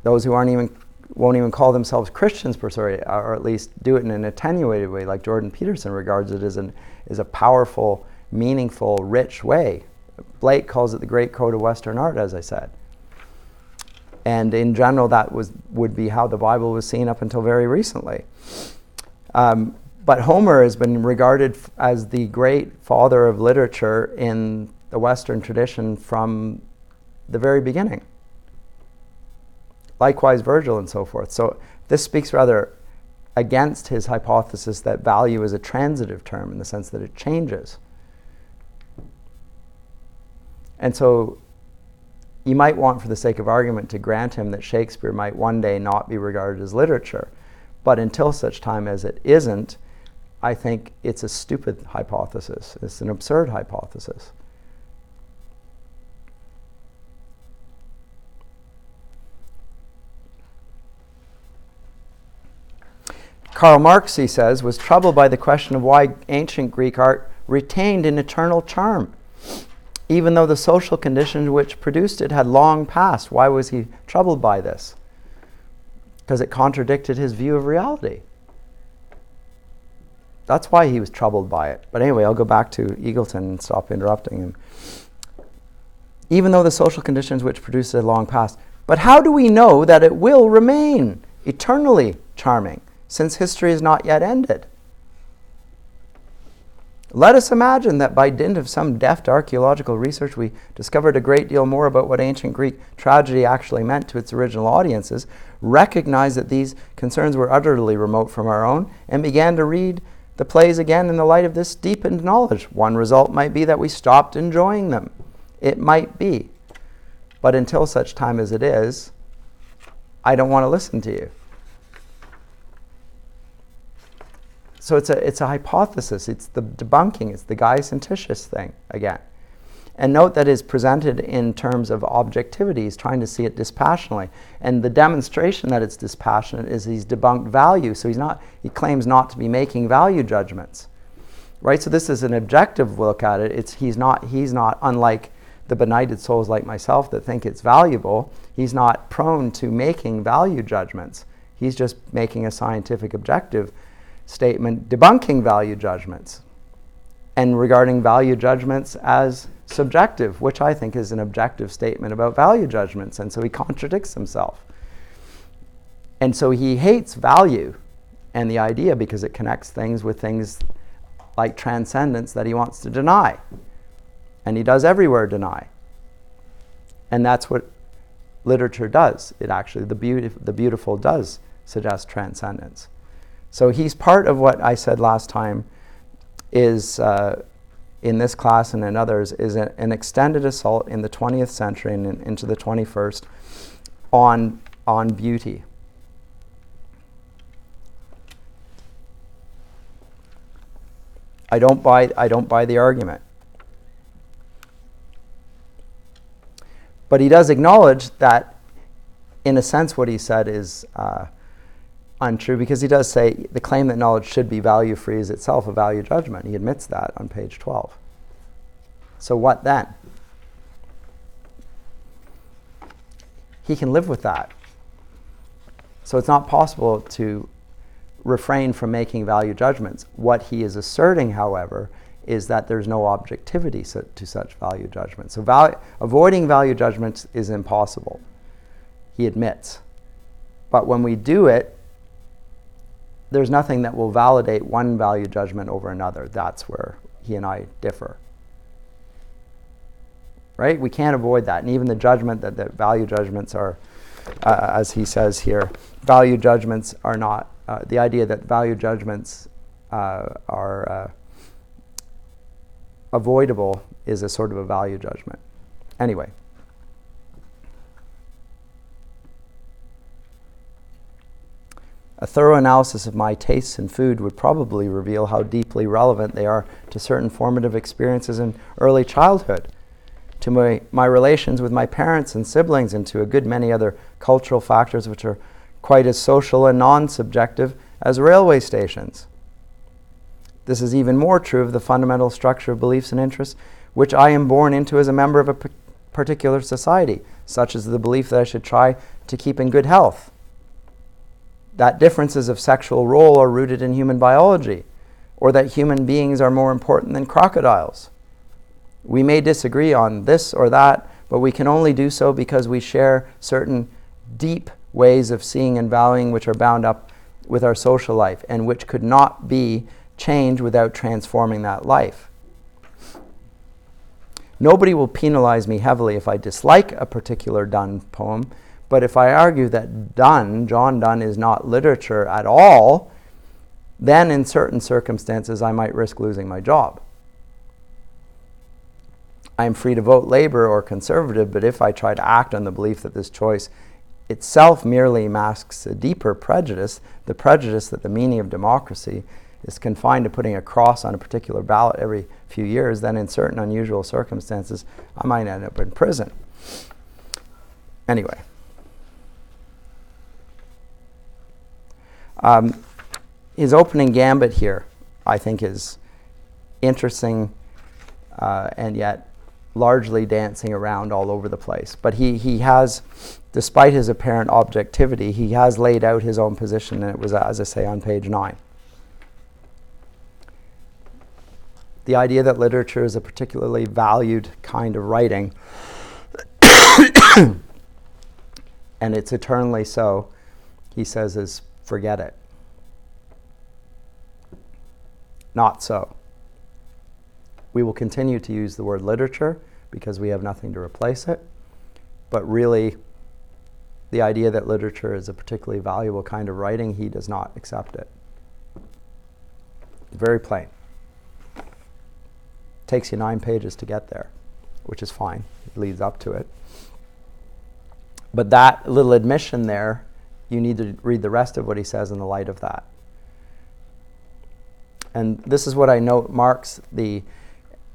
Those who won't even call themselves Christians per se, or at least do it in an attenuated way, like Jordan Peterson regards it as a powerful, meaningful, rich way. Blake calls it the great code of Western art, as I said. And in general, that would be how the Bible was seen up until very recently. But Homer has been regarded as the great father of literature in the Western tradition from the very beginning. Likewise, Virgil and so forth. So this speaks rather against his hypothesis that value is a transitive term in the sense that it changes. And so you might want, for the sake of argument, to grant him that Shakespeare might one day not be regarded as literature. But until such time as it isn't, I think it's a stupid hypothesis. It's an absurd hypothesis. Karl Marx, he says, was troubled by the question of why ancient Greek art retained an eternal charm, even though the social conditions which produced it had long passed. Why was he troubled by this? Because it contradicted his view of reality. That's why he was troubled by it. But anyway, I'll go back to Eagleton and stop interrupting him. Even though the social conditions which produced it had long passed. But how do we know that it will remain eternally charming, since history is not yet ended? Let us imagine that by dint of some deft archaeological research we discovered a great deal more about what ancient Greek tragedy actually meant to its original audiences, recognize that these concerns were utterly remote from our own, and began to read the plays again in the light of this deepened knowledge. One result might be that we stopped enjoying them. It might be. But until such time as it is, I don't want to listen to you. So it's a hypothesis. It's the debunking. It's the Gaius Anticius thing again. And note that it's presented in terms of objectivity. He's trying to see it dispassionately. And the demonstration that it's dispassionate is he's debunked value. So he claims not to be making value judgments. Right? So this is an objective look at it. He's not unlike the benighted souls like myself that think it's valuable. He's not prone to making value judgments. He's just making a scientific objective statement debunking value judgments and regarding value judgments as subjective, which I think is an objective statement about value judgments. And so he contradicts himself. And so he hates value and the idea because it connects things with things like transcendence that he wants to deny. And he does everywhere deny. And that's what literature does. It actually, the beautiful does suggest transcendence. So he's part of what I said last time is, in this class and in others, is an extended assault in the 20th century and into the 21st on beauty. I don't buy the argument. But he does acknowledge that, in a sense, what he said is untrue, because he does say the claim that knowledge should be value-free is itself a value judgment. He admits that on page 12. So what then? He can live with that. So it's not possible to refrain from making value judgments. What he is asserting, however, is that there's no objectivity to such value judgments. So avoiding value judgments is impossible, he admits. But when we do it, there's nothing that will validate one value judgment over another. That's where he and I differ. Right? We can't avoid that. And even the judgment that value judgments are, as he says here, value judgments are not the idea that value judgments are avoidable is a sort of a value judgment. Anyway. A thorough analysis of my tastes in food would probably reveal how deeply relevant they are to certain formative experiences in early childhood, to my relations with my parents and siblings, and to a good many other cultural factors which are quite as social and non-subjective as railway stations. This is even more true of the fundamental structure of beliefs and interests which I am born into as a member of a particular society, such as the belief that I should try to keep in good health, that differences of sexual role are rooted in human biology, or that human beings are more important than crocodiles. We may disagree on this or that, but we can only do so because we share certain deep ways of seeing and valuing which are bound up with our social life and which could not be changed without transforming that life. Nobody will penalize me heavily if I dislike a particular Donne poem, but if I argue that John Donne is not literature at all, then in certain circumstances I might risk losing my job. I am free to vote Labour or Conservative, but if I try to act on the belief that this choice itself merely masks a deeper prejudice, the prejudice that the meaning of democracy is confined to putting a cross on a particular ballot every few years, then in certain unusual circumstances I might end up in prison. Anyway. His opening gambit here, I think, is interesting and yet largely dancing around all over the place. But he has, despite his apparent objectivity, he has laid out his own position, and it was, as I say, on page 9. The idea that literature is a particularly valued kind of writing, and it's eternally so, he says, is forget it. Not so. We will continue to use the word literature because we have nothing to replace it, but really the idea that literature is a particularly valuable kind of writing, he does not accept it. Very plain. Takes you 9 pages to get there, which is fine. It leads up to it. But that little admission there, you need to read the rest of what he says in the light of that. And this is what I note marks the,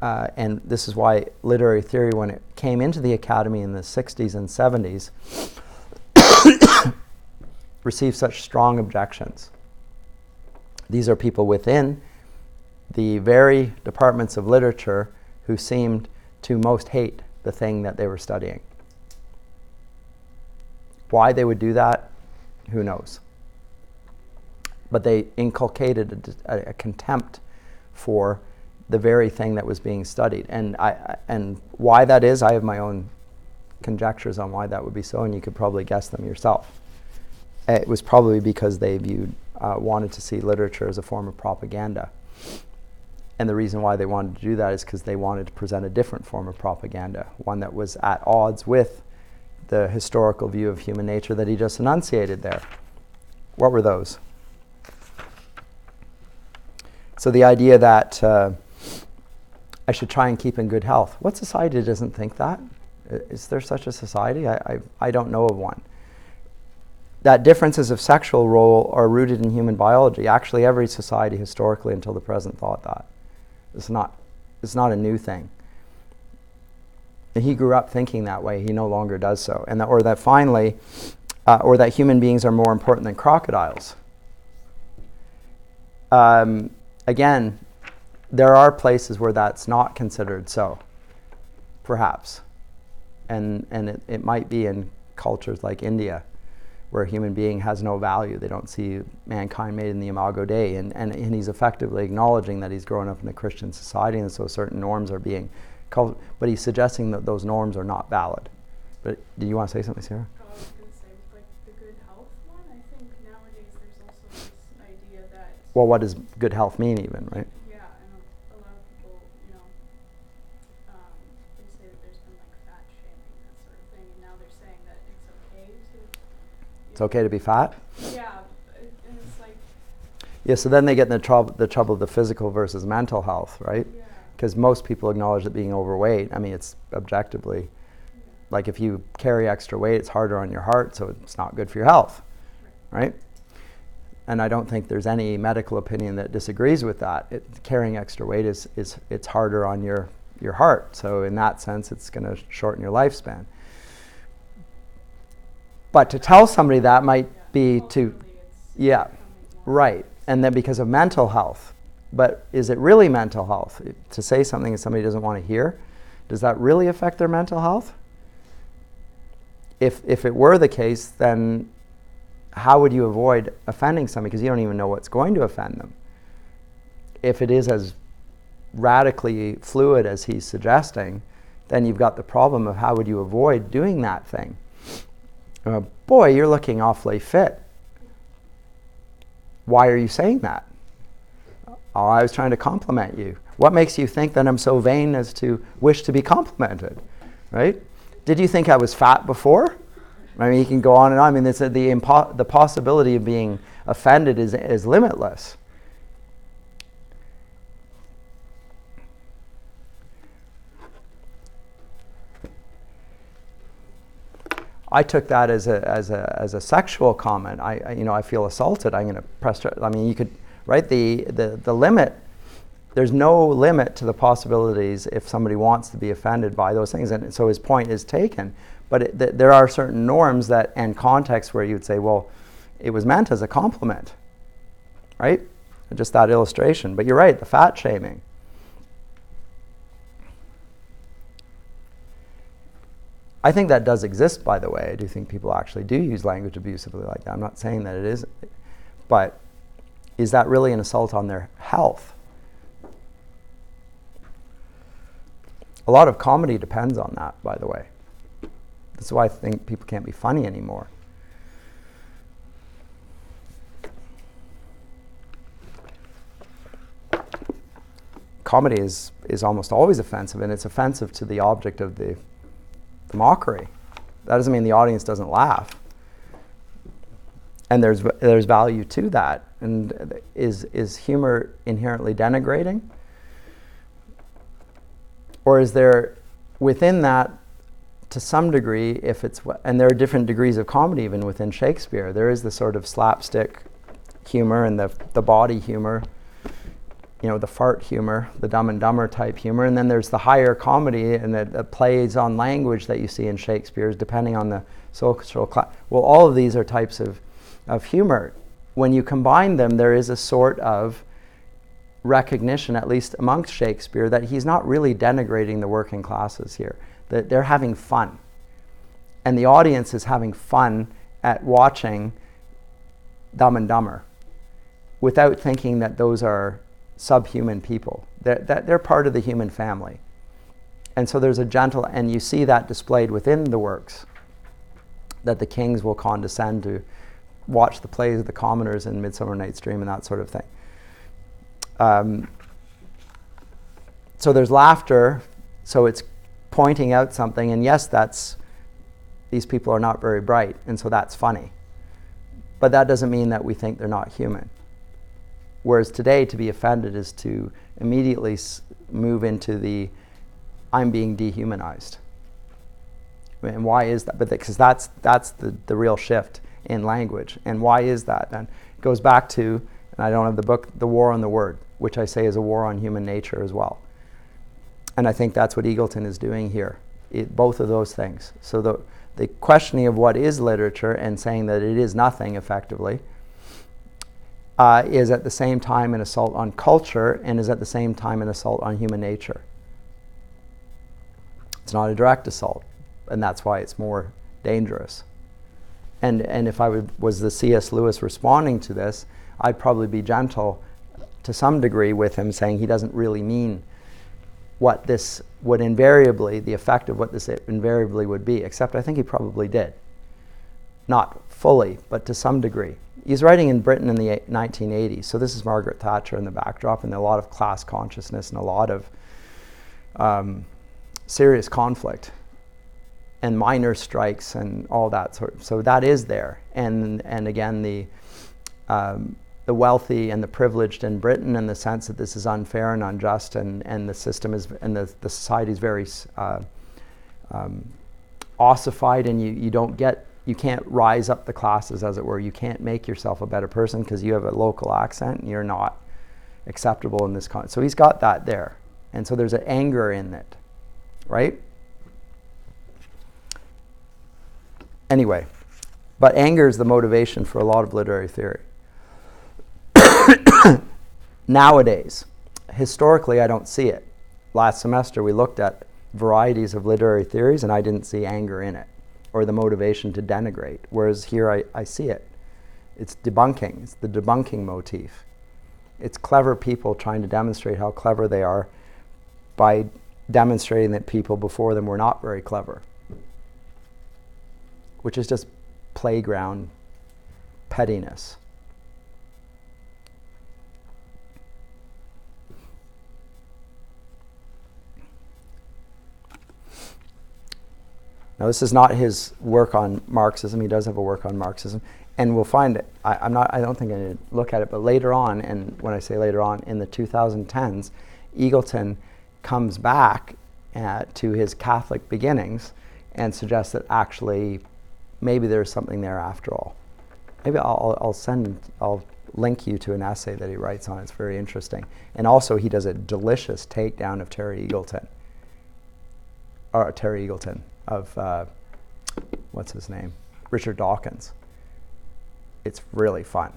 and this is why literary theory, when it came into the academy in the 60s and 70s, received such strong objections. These are people within the very departments of literature who seemed to most hate the thing that they were studying. Why they would do that, who knows? But they inculcated a contempt for the very thing that was being studied. And why that is, I have my own conjectures on why that would be so, and you could probably guess them yourself. It was probably because they wanted to see literature as a form of propaganda. And the reason why they wanted to do that is because they wanted to present a different form of propaganda, one that was at odds with the historical view of human nature that he just enunciated there. What were those? So the idea that I should try and keep in good health. What society doesn't think that? Is there such a society? I don't know of one. That differences of sexual role are rooted in human biology. Actually, every society historically until the present thought that. It's not a new thing. And he grew up thinking that way. He no longer does so. And or that finally, or that human beings are more important than crocodiles. Again, there are places where that's not considered so, perhaps. And it might be in cultures like India, where a human being has no value. They don't see mankind made in the imago Dei. And he's effectively acknowledging that he's grown up in a Christian society, and so certain norms are being but he's suggesting that those norms are not valid. But do you want to say something, Sarah? I was going to say, like the good health one, I think nowadays there's also this idea that... Well, what does good health mean even, right? Yeah, and a lot of people, they say that there's been like fat shaming, that sort of thing, and now they're saying that it's okay to... It's okay to be fat? Yeah, and it's like, Yeah, so then they get in the trouble of the physical versus mental health, right? Yeah. Because most people acknowledge that being overweight, I mean, it's objectively, like if you carry extra weight, it's harder on your heart, so it's not good for your health, right? And I don't think there's any medical opinion that disagrees with that. Carrying extra weight it's harder on your heart, so in that sense, it's going to shorten your lifespan. But to tell somebody that might be to, yeah, right, and then because of mental health. But is it really mental health? To say something that somebody doesn't want to hear, does that really affect their mental health? If it were the case, then how would you avoid offending somebody? Because you don't even know what's going to offend them. If it is as radically fluid as he's suggesting, then you've got the problem of how would you avoid doing that thing? Boy, you're looking awfully fit. Why are you saying that? Oh, I was trying to compliment you. What makes you think that I'm so vain as to wish to be complimented, right? Did you think I was fat before? I mean, you can go on and on. I mean, the possibility of being offended is limitless. I took that as a sexual comment. I feel assaulted. I'm going to press. I mean, you could write the limit. There's no limit to the possibilities if somebody wants to be offended by those things, and so his point is taken. But there are certain norms and contexts where you'd say, well, it was meant as a compliment, right? Just that illustration. But you're right, the fat shaming. I think that does exist, by the way. I do think people actually do use language abusively like that. I'm not saying that it isn't. But is that really an assault on their health? A lot of comedy depends on that, by the way. That's why I think people can't be funny anymore. Comedy is almost always offensive, and it's offensive to the object of the mockery. That doesn't mean the audience doesn't laugh. And there's value to that. And is humor inherently denigrating? Or is there, within that, to some degree, and there are different degrees of comedy even within Shakespeare. There is the sort of slapstick humor and the body humor, the fart humor, the Dumb and Dumber type humor, and then there's the higher comedy and the plays on language that you see in Shakespeare's, depending on the social class. Well, all of these are types of humor. When you combine them, there is a sort of recognition, at least amongst Shakespeare, that he's not really denigrating the working classes here, that they're having fun. And the audience is having fun at watching Dumb and Dumber without thinking that those are subhuman people. They're part of the human family. And so there's a gentle, and you see that displayed within the works, that the kings will condescend to watch the plays of the commoners in Midsummer Night's Dream and that sort of thing. So there's laughter, so it's pointing out something, and yes, these people are not very bright, and so that's funny. But that doesn't mean that we think they're not human. Whereas today, to be offended is to immediately move into the I'm being dehumanized. And why is that? Because that's the real shift in language. And why is that? And it goes back to, and I don't have the book, The War on the Word, which I say is a war on human nature as well. And I think that's what Eagleton is doing here, both of those things. So the questioning of what is literature and saying that it is nothing, effectively, is at the same time an assault on culture and is at the same time an assault on human nature. It's not a direct assault, and that's why it's more dangerous. And if I was the C.S. Lewis responding to this, I'd probably be gentle to some degree with him, saying he doesn't really mean what this would invariably, the effect of what this invariably would be, except I think he probably did. Not fully, but to some degree. He's writing in Britain in the 1980s, so this is Margaret Thatcher in the backdrop, and a lot of class consciousness and a lot of serious conflict and miners' strikes and all that sort of. So that is there, and again the the wealthy and the privileged in Britain, in the sense that this is unfair and unjust, and the system is, and the society is very ossified, and you can't rise up the classes, as it were. You can't make yourself a better person because you have a local accent and you're not acceptable in this so he's got that there, and so there's an anger in it, right? Anyway, but anger is the motivation for a lot of literary theory. Nowadays, historically, I don't see it. Last semester, we looked at varieties of literary theories, and I didn't see anger in it, or the motivation to denigrate, whereas here I see it. It's debunking. It's the debunking motif. It's clever people trying to demonstrate how clever they are by demonstrating that people before them were not very clever, which is just playground pettiness. Now, this is not his work on Marxism. He does have a work on Marxism, and we'll find it. I don't think I need to look at it, but later on, and when I say later on, in the 2010s, Eagleton comes back to his Catholic beginnings and suggests that actually maybe there's something there after all. Maybe I'll link you to an essay that he writes on it. It's very interesting. And also, he does a delicious takedown of Terry Eagleton, of what's his name? Richard Dawkins. It's really fun.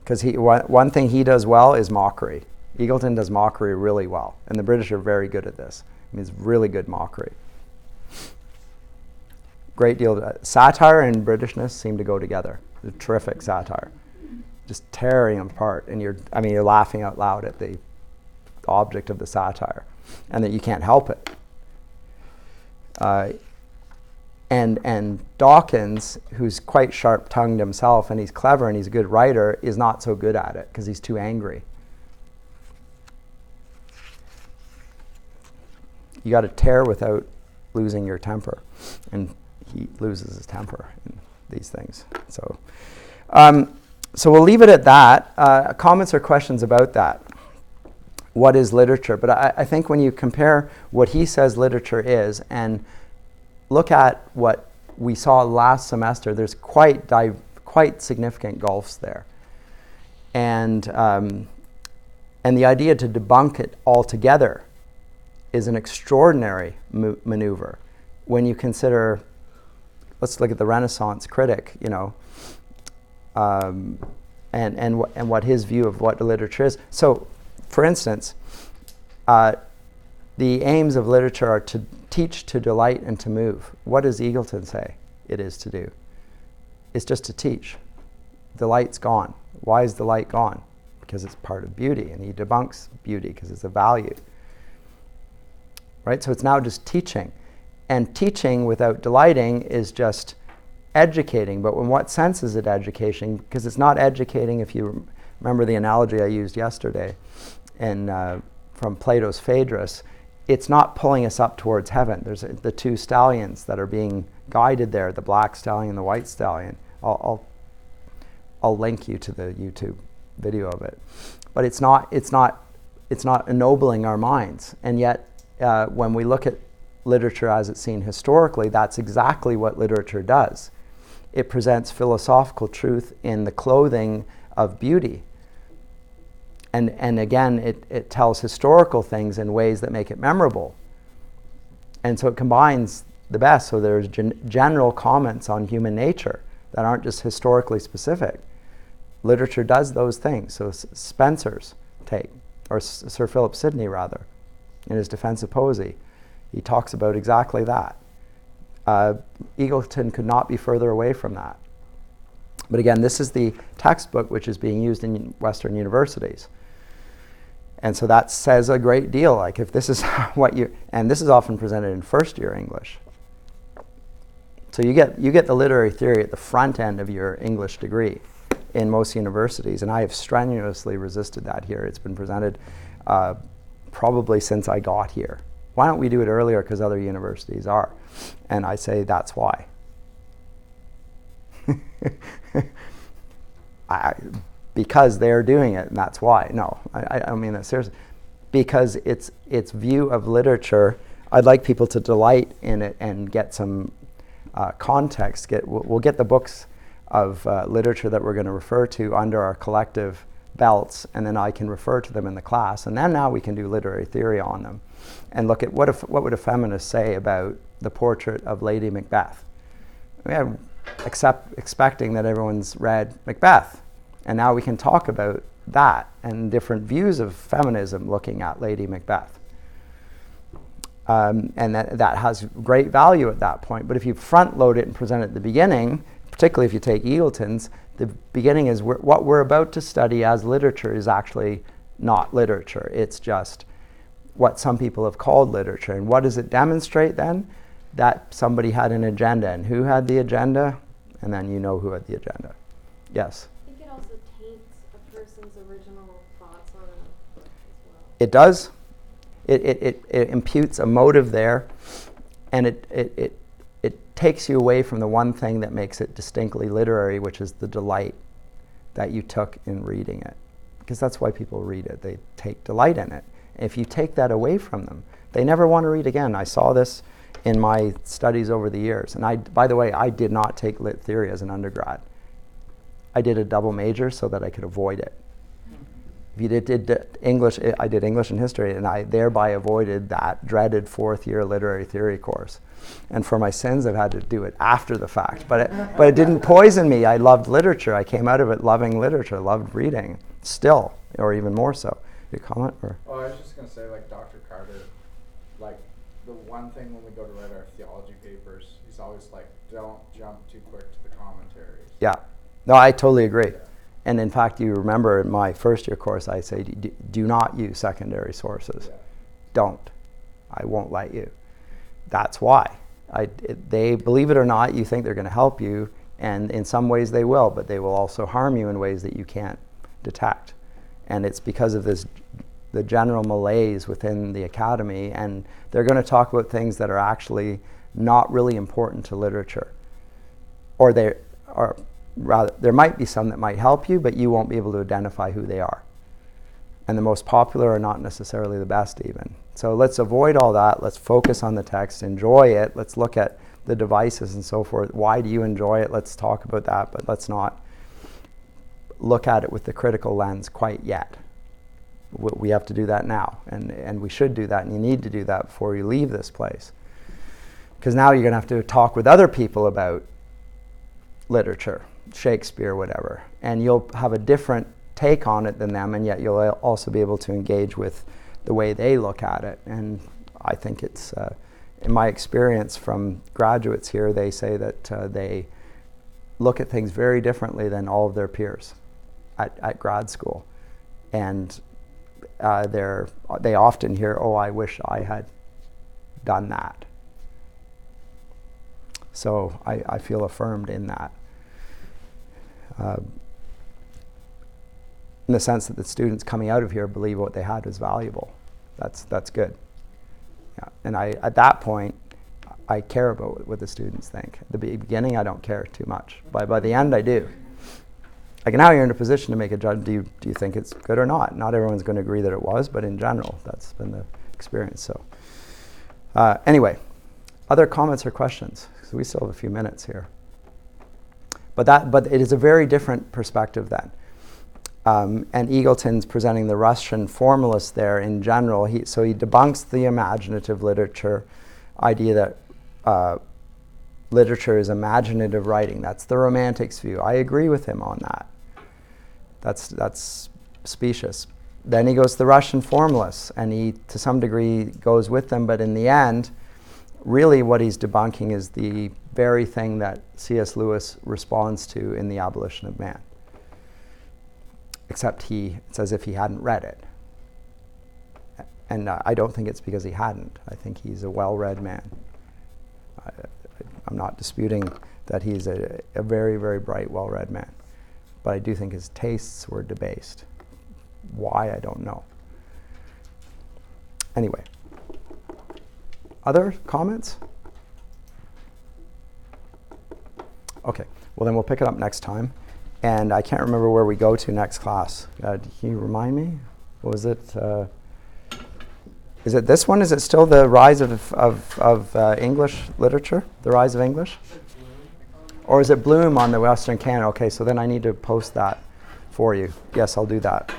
Because one thing he does well is mockery. Eagleton does mockery really well. And the British are very good at this. I mean, it's really good mockery. Great deal of satire and Britishness seem to go together. It's a terrific satire. Just tearing them apart. And you're laughing out loud at the object of the satire. And that you can't help it. And Dawkins, who's quite sharp-tongued himself, and he's clever and he's a good writer, is not so good at it because he's too angry. You got to tear without losing your temper, and he loses his temper in these things. So we'll leave it at that. Comments or questions about that? What is literature? But I think when you compare what he says literature is and look at what we saw last semester, there's quite significant gulfs there. And the idea to debunk it altogether is an extraordinary maneuver. When you consider, let's look at the Renaissance critic, and what his view of what literature is. So, for instance, the aims of literature are to teach, to delight, and to move. What does Eagleton say it is to do? It's just to teach. Delight's gone. Why is delight gone? Because it's part of beauty, and he debunks beauty because it's a value. Right? So it's now just teaching. And teaching without delighting is just educating. But in what sense is it education? Because it's not educating, if you remember the analogy I used yesterday from Plato's Phaedrus, it's not pulling us up towards heaven. There's the two stallions that are being guided there, the black stallion and the white stallion. I'll link you to the YouTube video of it. But it's not ennobling our minds. And yet, when we look at literature as it's seen historically, that's exactly what literature does. It presents philosophical truth in the clothing of beauty. And again, it tells historical things in ways that make it memorable. And so it combines the best. So there's general comments on human nature that aren't just historically specific. Literature does those things. So Spencer's take, or Sir Philip Sidney rather, in his Defense of Poesy, he talks about exactly that. Eagleton could not be further away from that. But again, this is the textbook which is being used in Western universities. And so that says a great deal. Like if this is and this is often presented in first year English. So you get the literary theory at the front end of your English degree in most universities. And I have strenuously resisted that here. It's been presented probably since I got here. Why don't we do it earlier? Because other universities are. And I say that's why. because they're doing it, and that's why. No, I don't mean that seriously. Because its view of literature, I'd like people to delight in it and get some context. We'll get the books of literature that we're going to refer to under our collective belts, and then I can refer to them in the class. And then now we can do literary theory on them and look at what would a feminist say about the portrait of Lady Macbeth. Expecting that everyone's read Macbeth. And now we can talk about that and different views of feminism looking at Lady Macbeth. And that has great value at that point. But if you front load it and present it at the beginning, particularly if you take Eagleton's, the beginning is what we're about to study as literature is actually not literature. It's just what some people have called literature. And what does it demonstrate then? That somebody had an agenda. And who had the agenda? And then you know who had the agenda. Yes? I think it also taints a person's original thoughts on a book as well. It does. It imputes a motive there, and it takes you away from the one thing that makes it distinctly literary, which is the delight that you took in reading it. Because that's why people read it. They take delight in it. If you take that away from them, they never want to read again. I saw this in my studies over the years. And by the way, I did not take lit theory as an undergrad. I did a double major so that I could avoid it. If you did English, I did English and history, and I thereby avoided that dreaded fourth-year literary theory course. And for my sins, I've had to do it after the fact. But it didn't poison me. I loved literature. I came out of it loving literature, loved reading, still, or even more so. Your comment? Or? Oh, I was just going to say, like Dr. Carter, like the one thing when we go to write our theology papers, he's always like, don't jump too quick to the commentaries. Yeah. No, I totally agree. Yeah. And in fact, you remember in my first year course, I say, do not use secondary sources. Yeah. Don't. I won't let you. That's why. They, believe it or not, you think they're going to help you, and in some ways they will, but they will also harm you in ways that you can't detect. And it's because of the general malaise within the academy, and they're going to talk about things that are actually not really important to literature. Or they are. Rather, there might be some that might help you, but you won't be able to identify who they are. And the most popular are not necessarily the best even. So let's avoid all that. Let's focus on the text, enjoy it. Let's look at the devices and so forth. Why do you enjoy it? Let's talk about that, but let's not look at it with the critical lens quite yet. We have to do that now, and we should do that, and you need to do that before you leave this place. Because now you're going to have to talk with other people about literature, Shakespeare, whatever, and you'll have a different take on it than them, and yet you'll also be able to engage with the way they look at it. And I think it's, in my experience from graduates here, they say that they look at things very differently than all of their peers at grad school. And they often hear, oh, I wish I had done that. So I feel affirmed in that. In the sense that the students coming out of here believe what they had was valuable. That's good. Yeah. And at that point, I care about what the students think. At the beginning, I don't care too much. By the end, I do. Like now you're in a position to make a judgment. Do you think it's good or not? Not everyone's going to agree that it was, but in general, that's been the experience. So anyway, other comments or questions? So we still have a few minutes here. But it is a very different perspective then. And Eagleton's presenting the Russian formalists there in general. So he debunks the imaginative literature idea that literature is imaginative writing. That's the Romantics' view. I agree with him on that. That's specious. Then he goes to the Russian formalists, and he, to some degree, goes with them. But in the end, really what he's debunking is the very thing that C.S. Lewis responds to in The Abolition of Man. Except it's as if he hadn't read it. And I don't think it's because he hadn't. I think he's a well-read man. I'm not disputing that he's a very, very bright, well-read man. But I do think his tastes were debased. Why, I don't know. Anyway. Other comments? Okay. Well, then we'll pick it up next time. And I can't remember where we go to next class. Can you remind me? What was it? Is it this one? Is it still the rise of English literature? The rise of English? Or is it Bloom on the Western Canada? Okay, so then I need to post that for you. Yes, I'll do that.